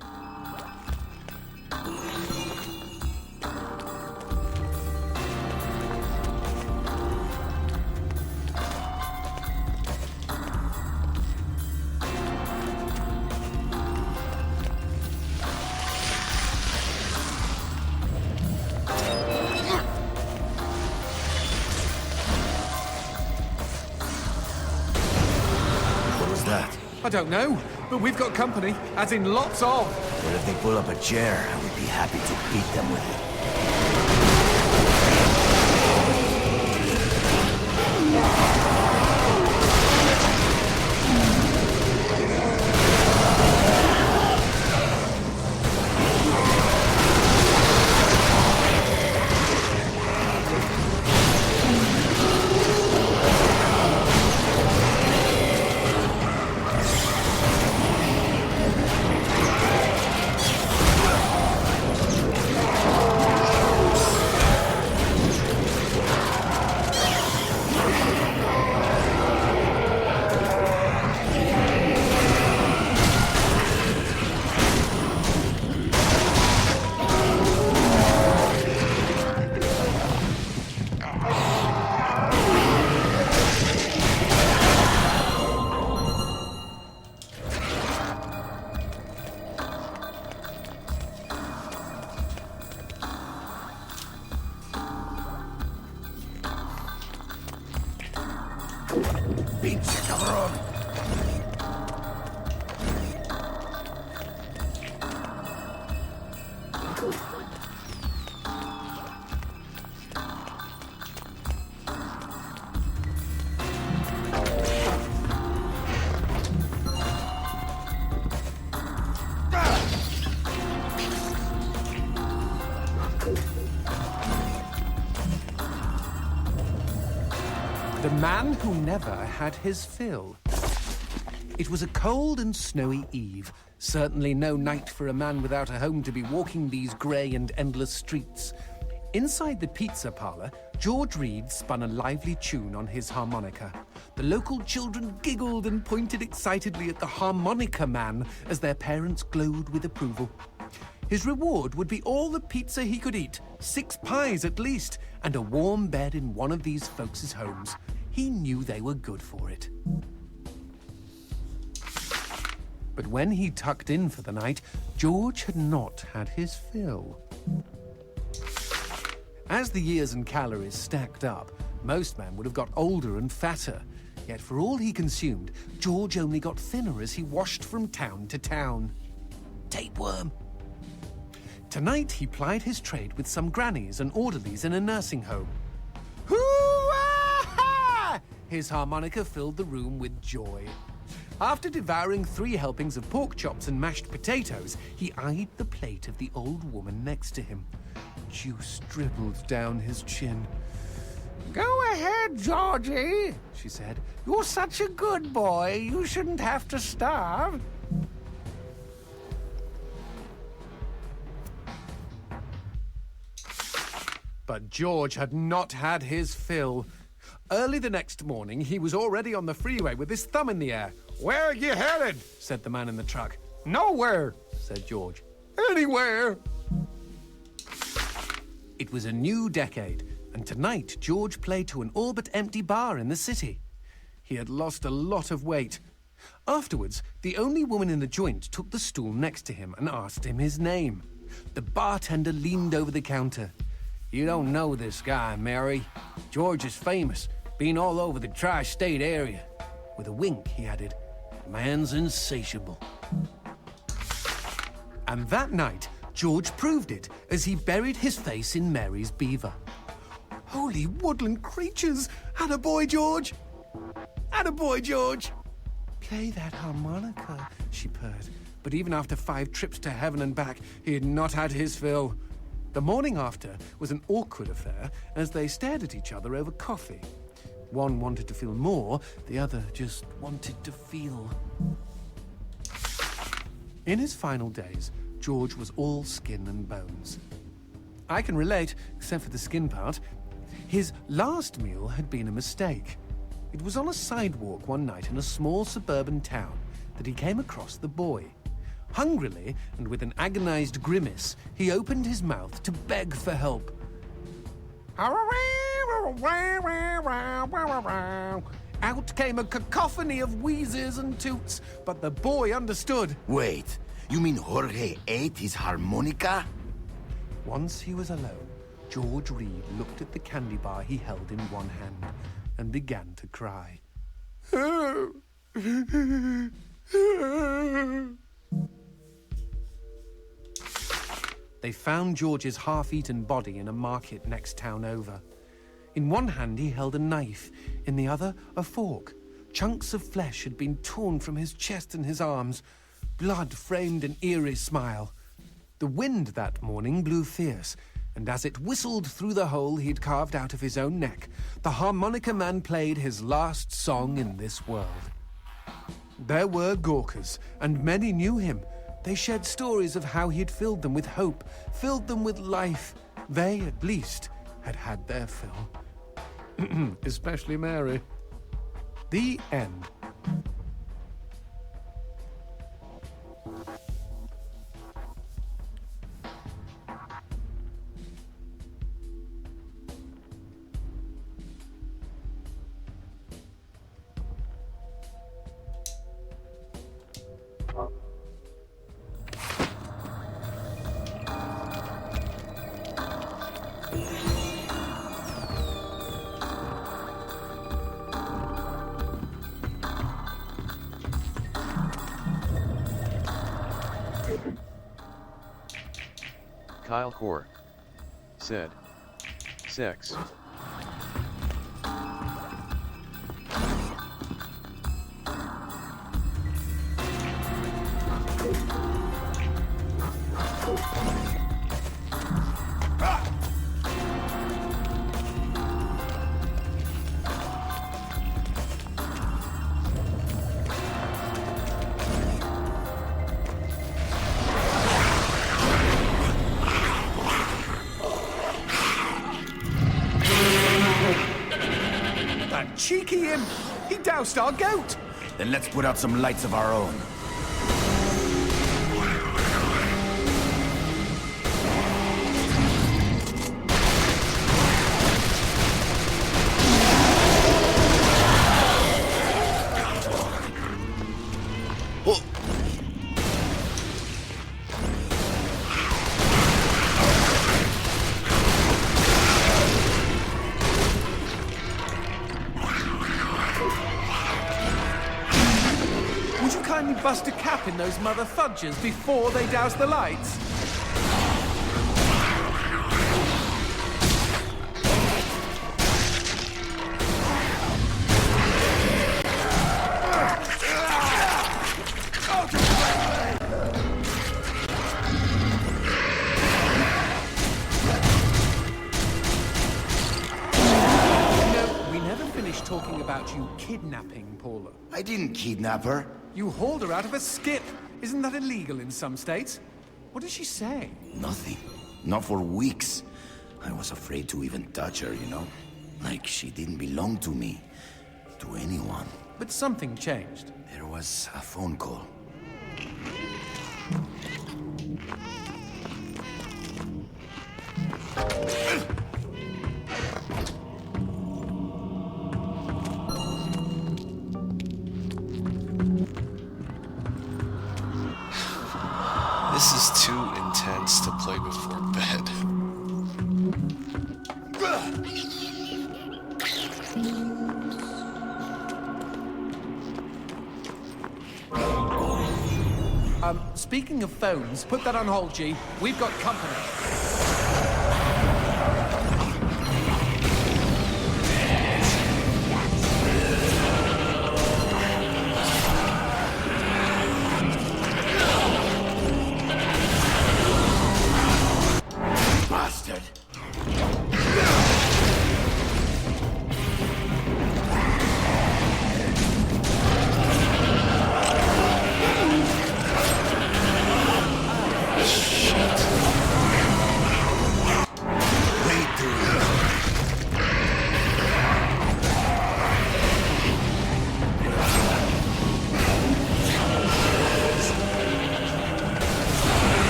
Speaker 7: What was that?
Speaker 6: I don't know, but we've got company, as in lots of.
Speaker 7: Well, if they pull up a chair, I would be happy to beat them with it. Pinche cabrón.
Speaker 6: The man who never had his fill. It was a cold and snowy eve. Certainly no night for a man without a home to be walking these grey and endless streets. Inside the pizza parlour, George Reed spun a lively tune on his harmonica. The local children giggled and pointed excitedly at the harmonica man as their parents glowed with approval. His reward would be all the pizza he could eat, 6 pies at least, and a warm bed in one of these folks' homes. He knew they were good for it. But when he tucked in for the night, George had not had his fill. As the years and calories stacked up, most men would have got older and fatter. Yet for all he consumed, George only got thinner as he washed from town to town. Tapeworm. Tonight he plied his trade with some grannies and orderlies in a nursing home. Hoo-ah-ha! His harmonica filled the room with joy. After devouring 3 helpings of pork chops and mashed potatoes, he eyed the plate of the old woman next to him. Juice dribbled down his chin. "Go ahead, Georgie," she said. "You're such a good boy. You shouldn't have to starve." But George had not had his fill. Early the next morning, he was already on the freeway with his thumb in the air. "Where are you headed?" said the man in the truck. "Nowhere," said George. "Anywhere." It was a new decade, and tonight George played to an all but empty bar in the city. He had lost a lot of weight. Afterwards, the only woman in the joint took the stool next to him and asked him his name. The bartender leaned over the counter. "You don't know this guy, Mary. George is famous, been all over the tri-state area." With a wink, he added, "Man's insatiable." And that night, George proved it as he buried his face in Mary's beaver. Holy woodland creatures! Attaboy, George! Attaboy, George! "Play that harmonica," she purred. But even after 5 trips to heaven and back, he had not had his fill. The morning after was an awkward affair as they stared at each other over coffee. One wanted to feel more, the other just wanted to feel. In his final days, George was all skin and bones. I can relate, except for the skin part. His last meal had been a mistake. It was on a sidewalk one night in a small suburban town that he came across the boy. Hungrily, and with an agonized grimace, he opened his mouth to beg for help. Out came a cacophony of wheezes and toots, but the boy understood.
Speaker 7: Wait, you mean Jorge ate his harmonica?
Speaker 6: Once he was alone, George Reed looked at the candy bar he held in one hand and began to cry. They found George's half-eaten body in a market next town over. In one hand he held a knife, in the other a fork. Chunks of flesh had been torn from his chest and his arms. Blood framed an eerie smile. The wind that morning blew fierce, and as it whistled through the hole he'd carved out of his own neck, the harmonica man played his last song in this world. There were Gawkers, and many knew him. They shared stories of how he'd filled them with hope, filled them with life. They, at least, had had their fill. Especially Mary. The end.
Speaker 5: Kyle Core said, "Sex."
Speaker 6: cheeky imp! He doused our goat!
Speaker 7: Then let's put out some lights of our own.
Speaker 6: Bust a cap in those mother fudgers before they douse the lights? We never finished talking about you kidnapping Paula.
Speaker 7: I didn't kidnap her.
Speaker 6: You hauled her out of a skip. Isn't that illegal in some states? What did she say?
Speaker 7: Nothing. Not for weeks. I was afraid to even touch her, you know? Like she didn't belong to me. To anyone.
Speaker 6: But something changed.
Speaker 7: There was a phone call.
Speaker 8: This is too intense to play before bed.
Speaker 6: Speaking of phones, put that on hold, G. We've got company.
Speaker 7: Bastard!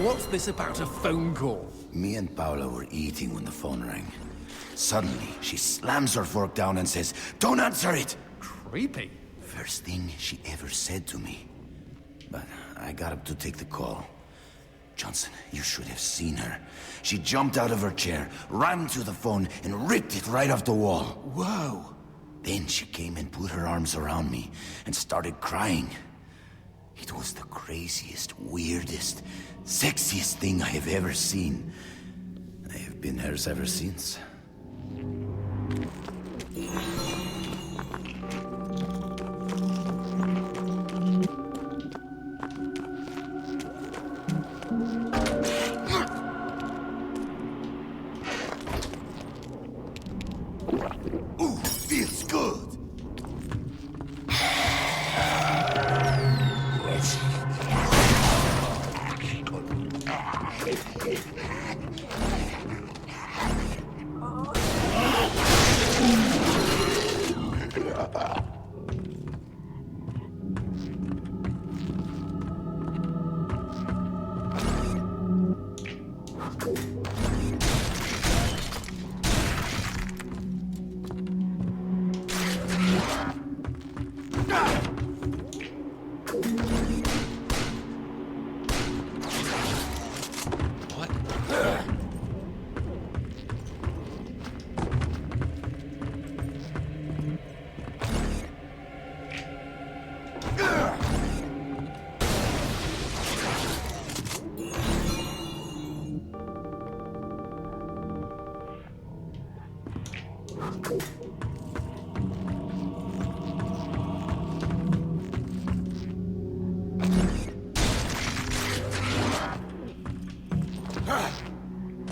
Speaker 6: What's this about a phone call?
Speaker 7: Me and Paula were eating when the phone rang. Suddenly, she slams her fork down and says, "Don't answer it!"
Speaker 6: Creepy.
Speaker 7: First thing she ever said to me. But I got up to take the call. Johnson, you should have seen her. She jumped out of her chair, ran to the phone, and ripped it right off the wall.
Speaker 6: Whoa.
Speaker 7: Then she came and put her arms around me and started crying. It was the craziest, weirdest, sexiest thing I have ever seen. I have been hers ever since. Ooh, feels good.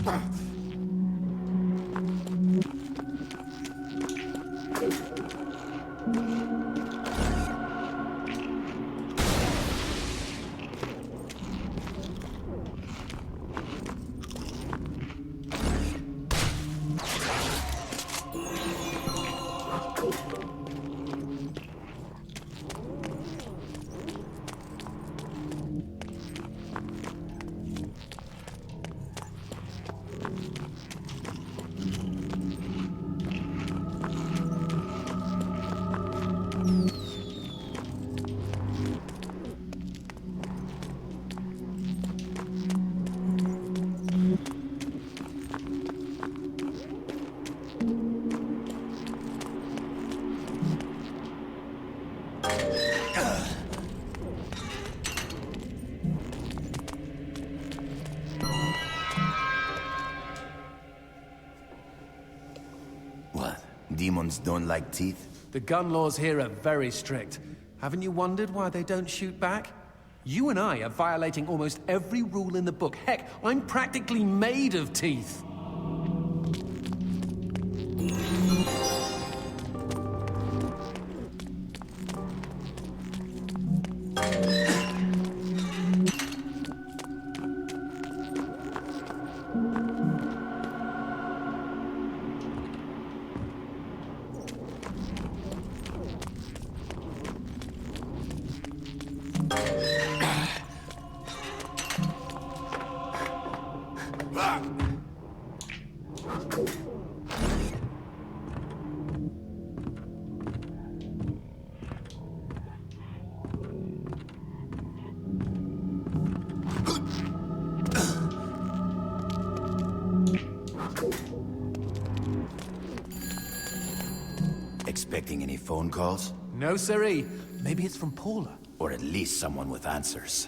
Speaker 7: What? Demons don't like teeth?
Speaker 6: The gun laws here are very strict. Haven't you wondered why they don't shoot back? You and I are violating almost every rule in the book. Heck, I'm practically made of teeth.
Speaker 7: Expecting any phone calls?
Speaker 6: No, siree. Maybe it's from Paula.
Speaker 7: Or at least someone with answers.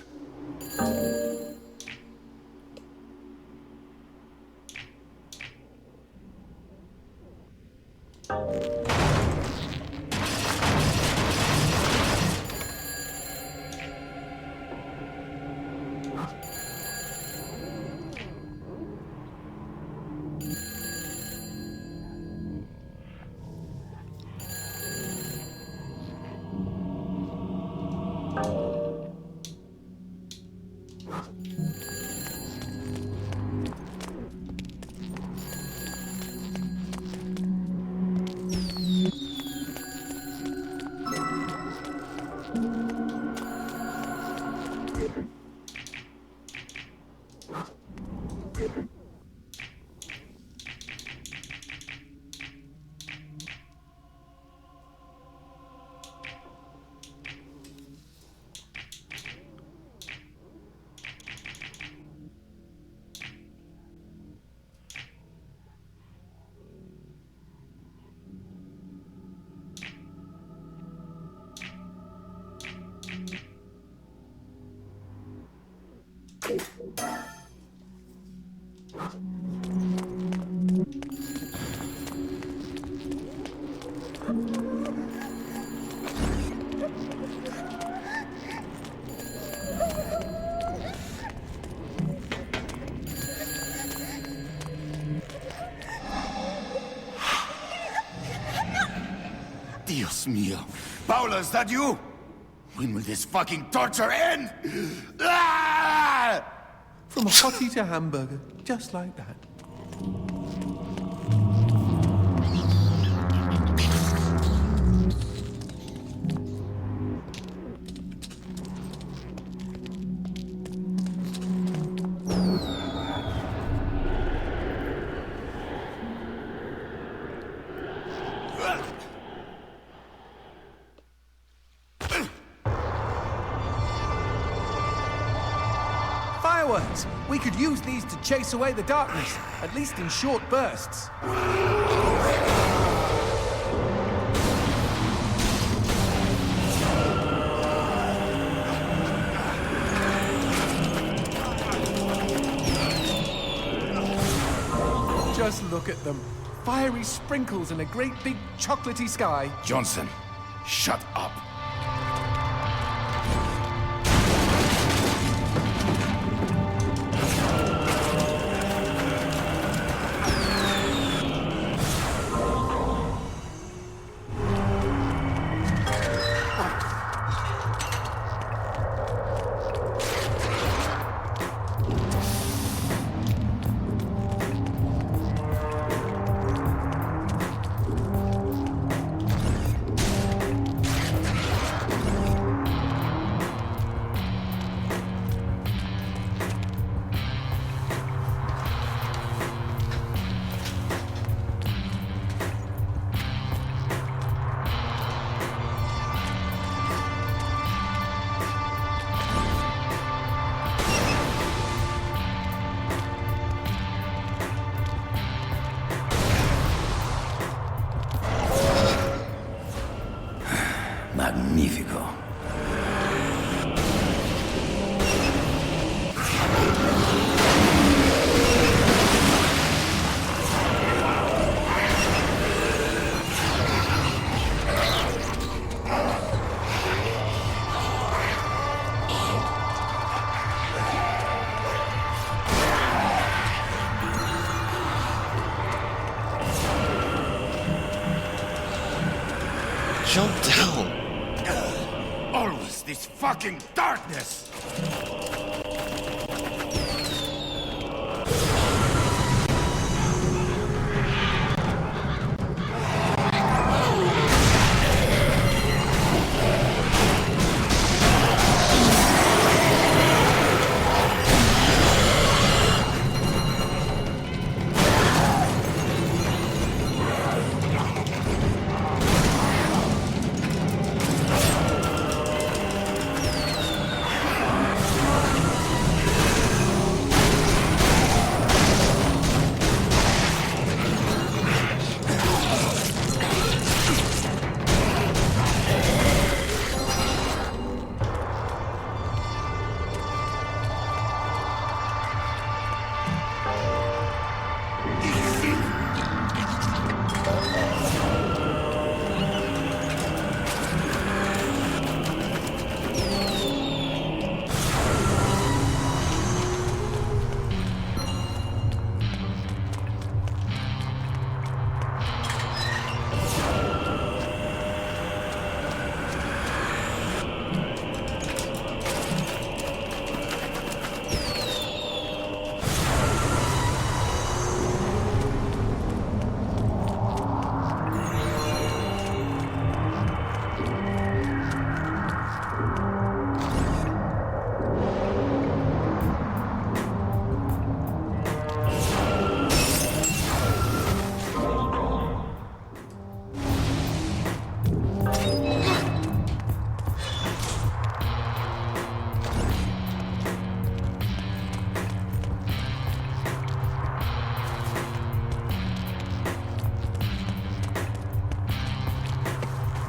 Speaker 7: Dios mío. Paula, is that you? When will this fucking torture end? Ah!
Speaker 6: From hottie to hamburger, just like that. Fireworks! We could use these to chase away the darkness, at least in short bursts. Just look at them. Fiery sprinkles in a great big chocolatey sky.
Speaker 7: Johnson, shut up.
Speaker 8: Jump down.
Speaker 2: Always this fucking darkness!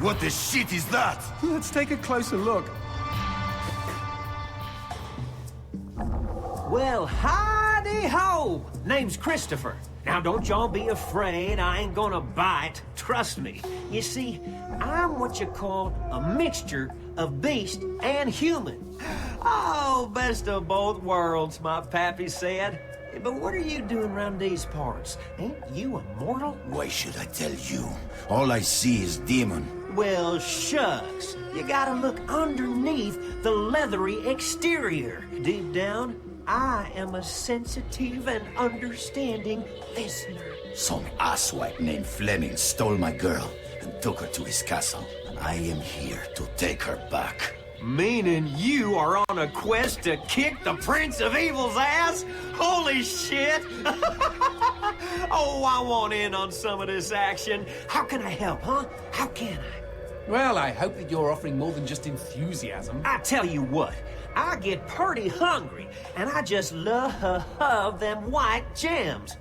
Speaker 2: What the shit is that?
Speaker 3: Let's take a closer look.
Speaker 9: Well, howdy-ho! Name's Christopher. Now, don't y'all be afraid. I ain't gonna bite. Trust me. You see, I'm what you call a mixture of beast and human. Oh, best of both worlds, my pappy said. But what are you doing around these parts? Ain't you a mortal?
Speaker 7: Why should I tell you? All I see is demon.
Speaker 9: Well, shucks. You gotta look underneath the leathery exterior. Deep down, I am a sensitive and understanding listener.
Speaker 7: Some asswipe named Fleming stole my girl and took her to his castle. I am here to take her back.
Speaker 9: Meaning you are on a quest to kick the Prince of Evil's ass? Holy shit! Oh, I want in on some of this action. How can I help, huh? How can I?
Speaker 6: Well, I hope that you're offering more than just enthusiasm.
Speaker 9: I tell you what, I get pretty hungry, and I just love them white gems.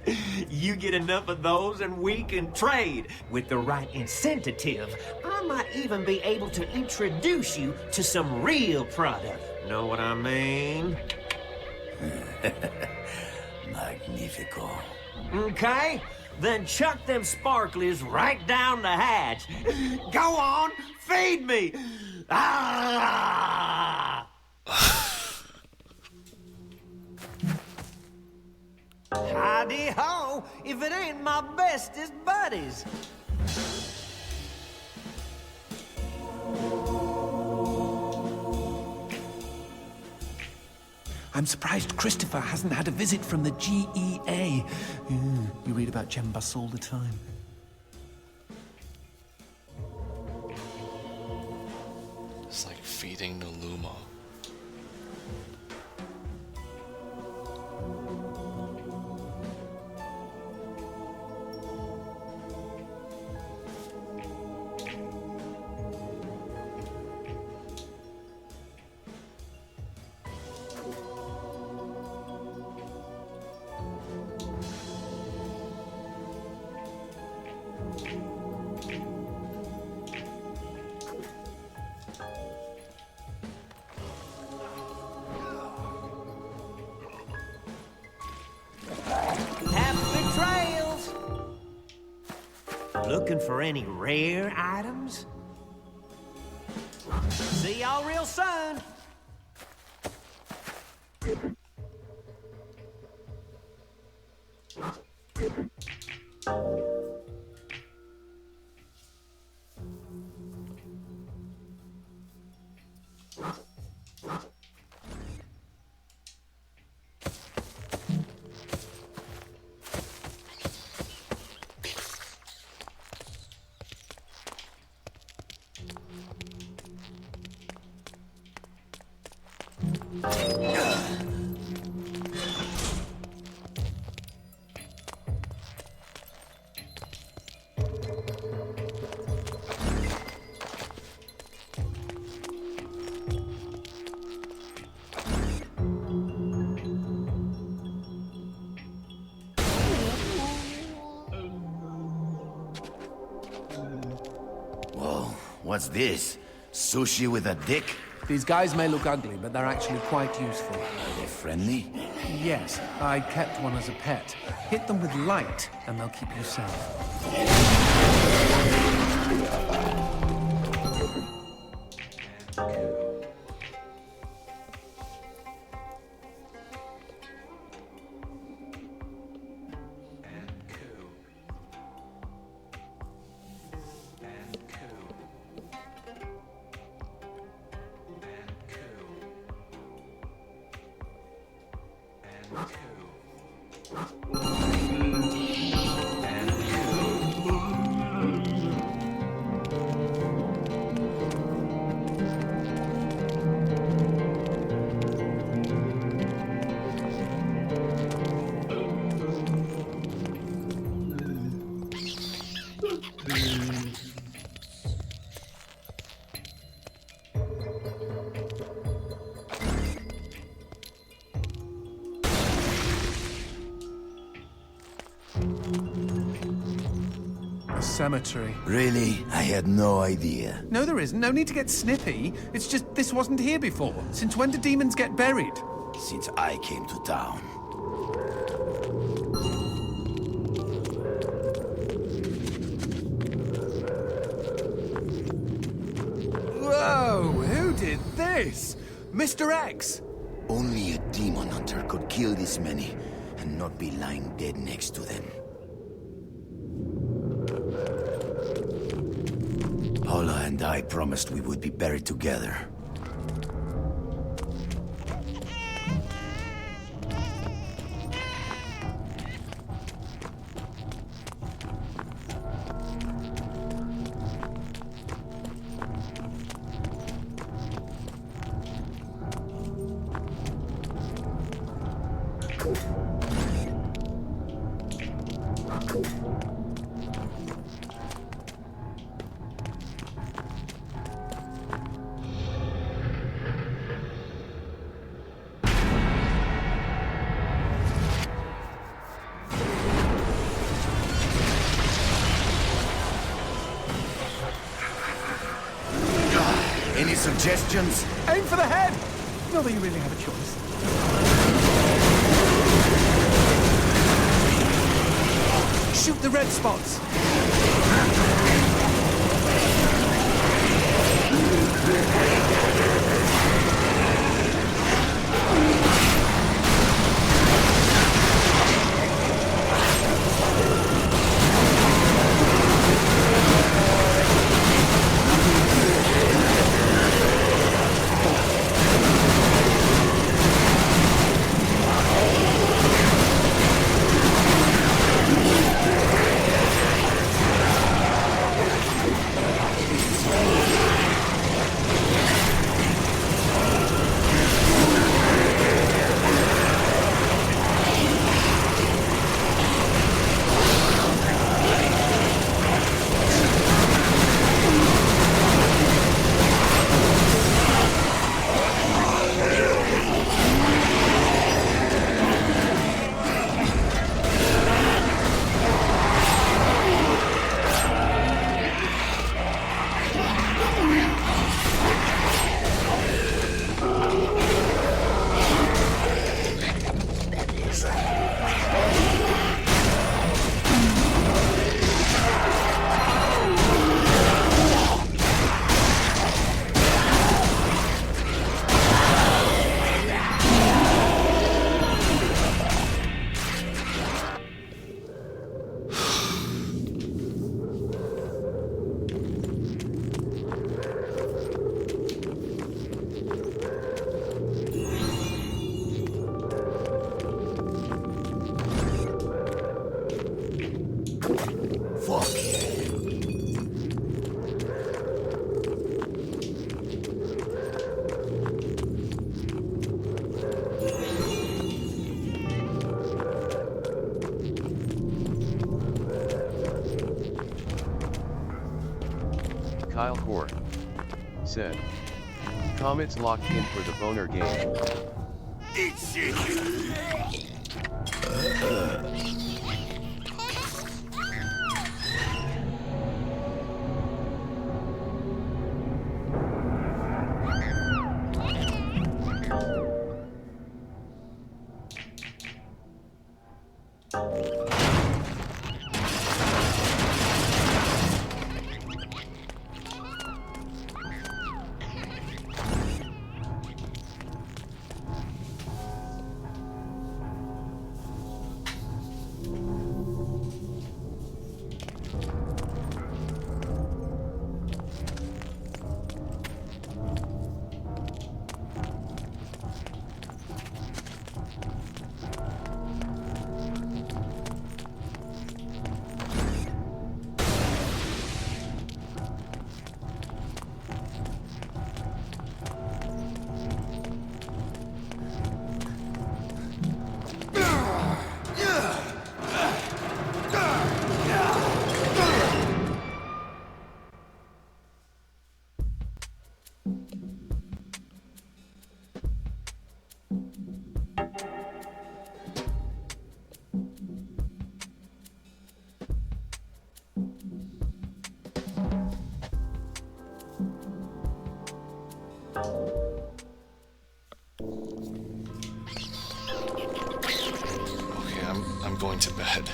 Speaker 9: You get enough of those and we can trade. With the right incentive, I might even be able to introduce you to some real product. Know what I mean?
Speaker 7: Magnifico.
Speaker 9: Okay, then chuck them sparklies right down the hatch. Go on, feed me! Ah! Howdy-ho, if it ain't my bestest buddies.
Speaker 6: I'm surprised Christopher hasn't had a visit from the GEA. You read about gem busts all the time.
Speaker 8: It's like feeding Naluma.
Speaker 9: Happy trails! Looking for any rare items? See y'all real soon!
Speaker 7: Whoa, what's this? Sushi with a dick?
Speaker 6: These guys may look ugly, but they're actually quite useful.
Speaker 7: Are they friendly?
Speaker 6: Yes, I kept one as a pet. Hit them with light, and they'll keep you safe. Cemetery.
Speaker 7: Really? I had no idea.
Speaker 6: No, there isn't. No need to get snippy. It's just this wasn't here before. Since when do demons get buried?
Speaker 7: Since I came to town.
Speaker 6: Whoa! Who did this? Mr. X!
Speaker 7: Only a demon hunter could kill this many and not be lying dead next to them. Paula and I promised we would be buried together. Any suggestions?
Speaker 6: Aim for the head! Not that you really have a choice. Shoot the red spots!
Speaker 5: Kyle Core said, Comet's locked in for the boner game.
Speaker 1: Eat shit!
Speaker 8: Okay, I'm going to bed.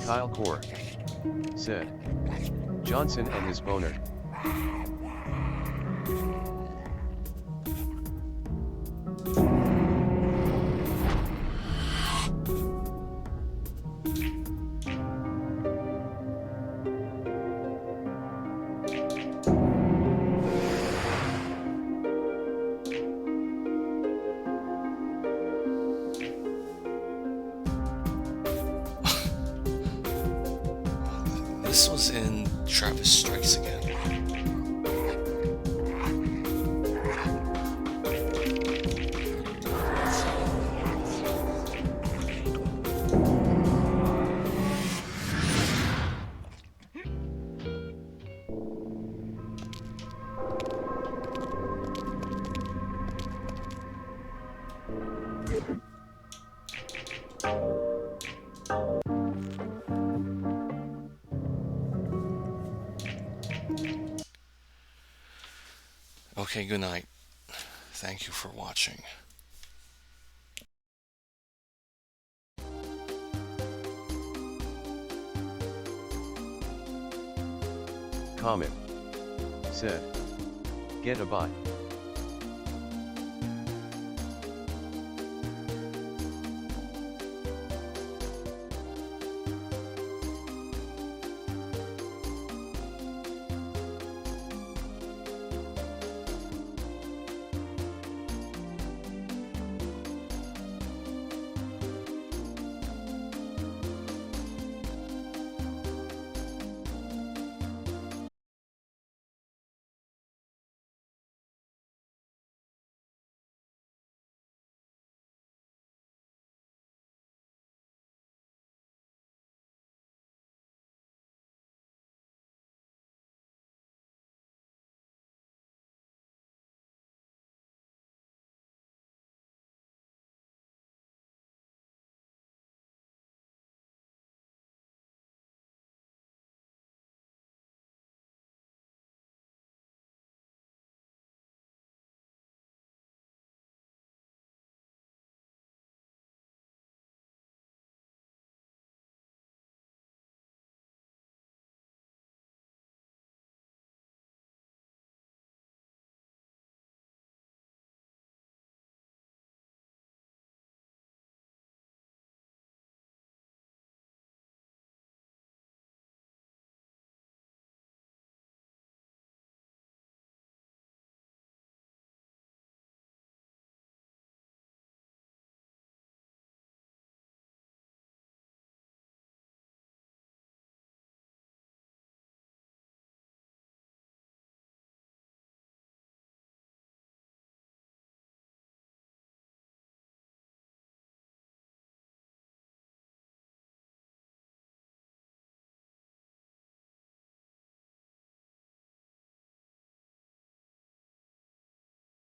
Speaker 5: Kyle Core said, Johnson and his boner.
Speaker 8: This was in Travis Strikes Again. Okay, good night. Thank you for watching.
Speaker 5: Comet said, get a bite.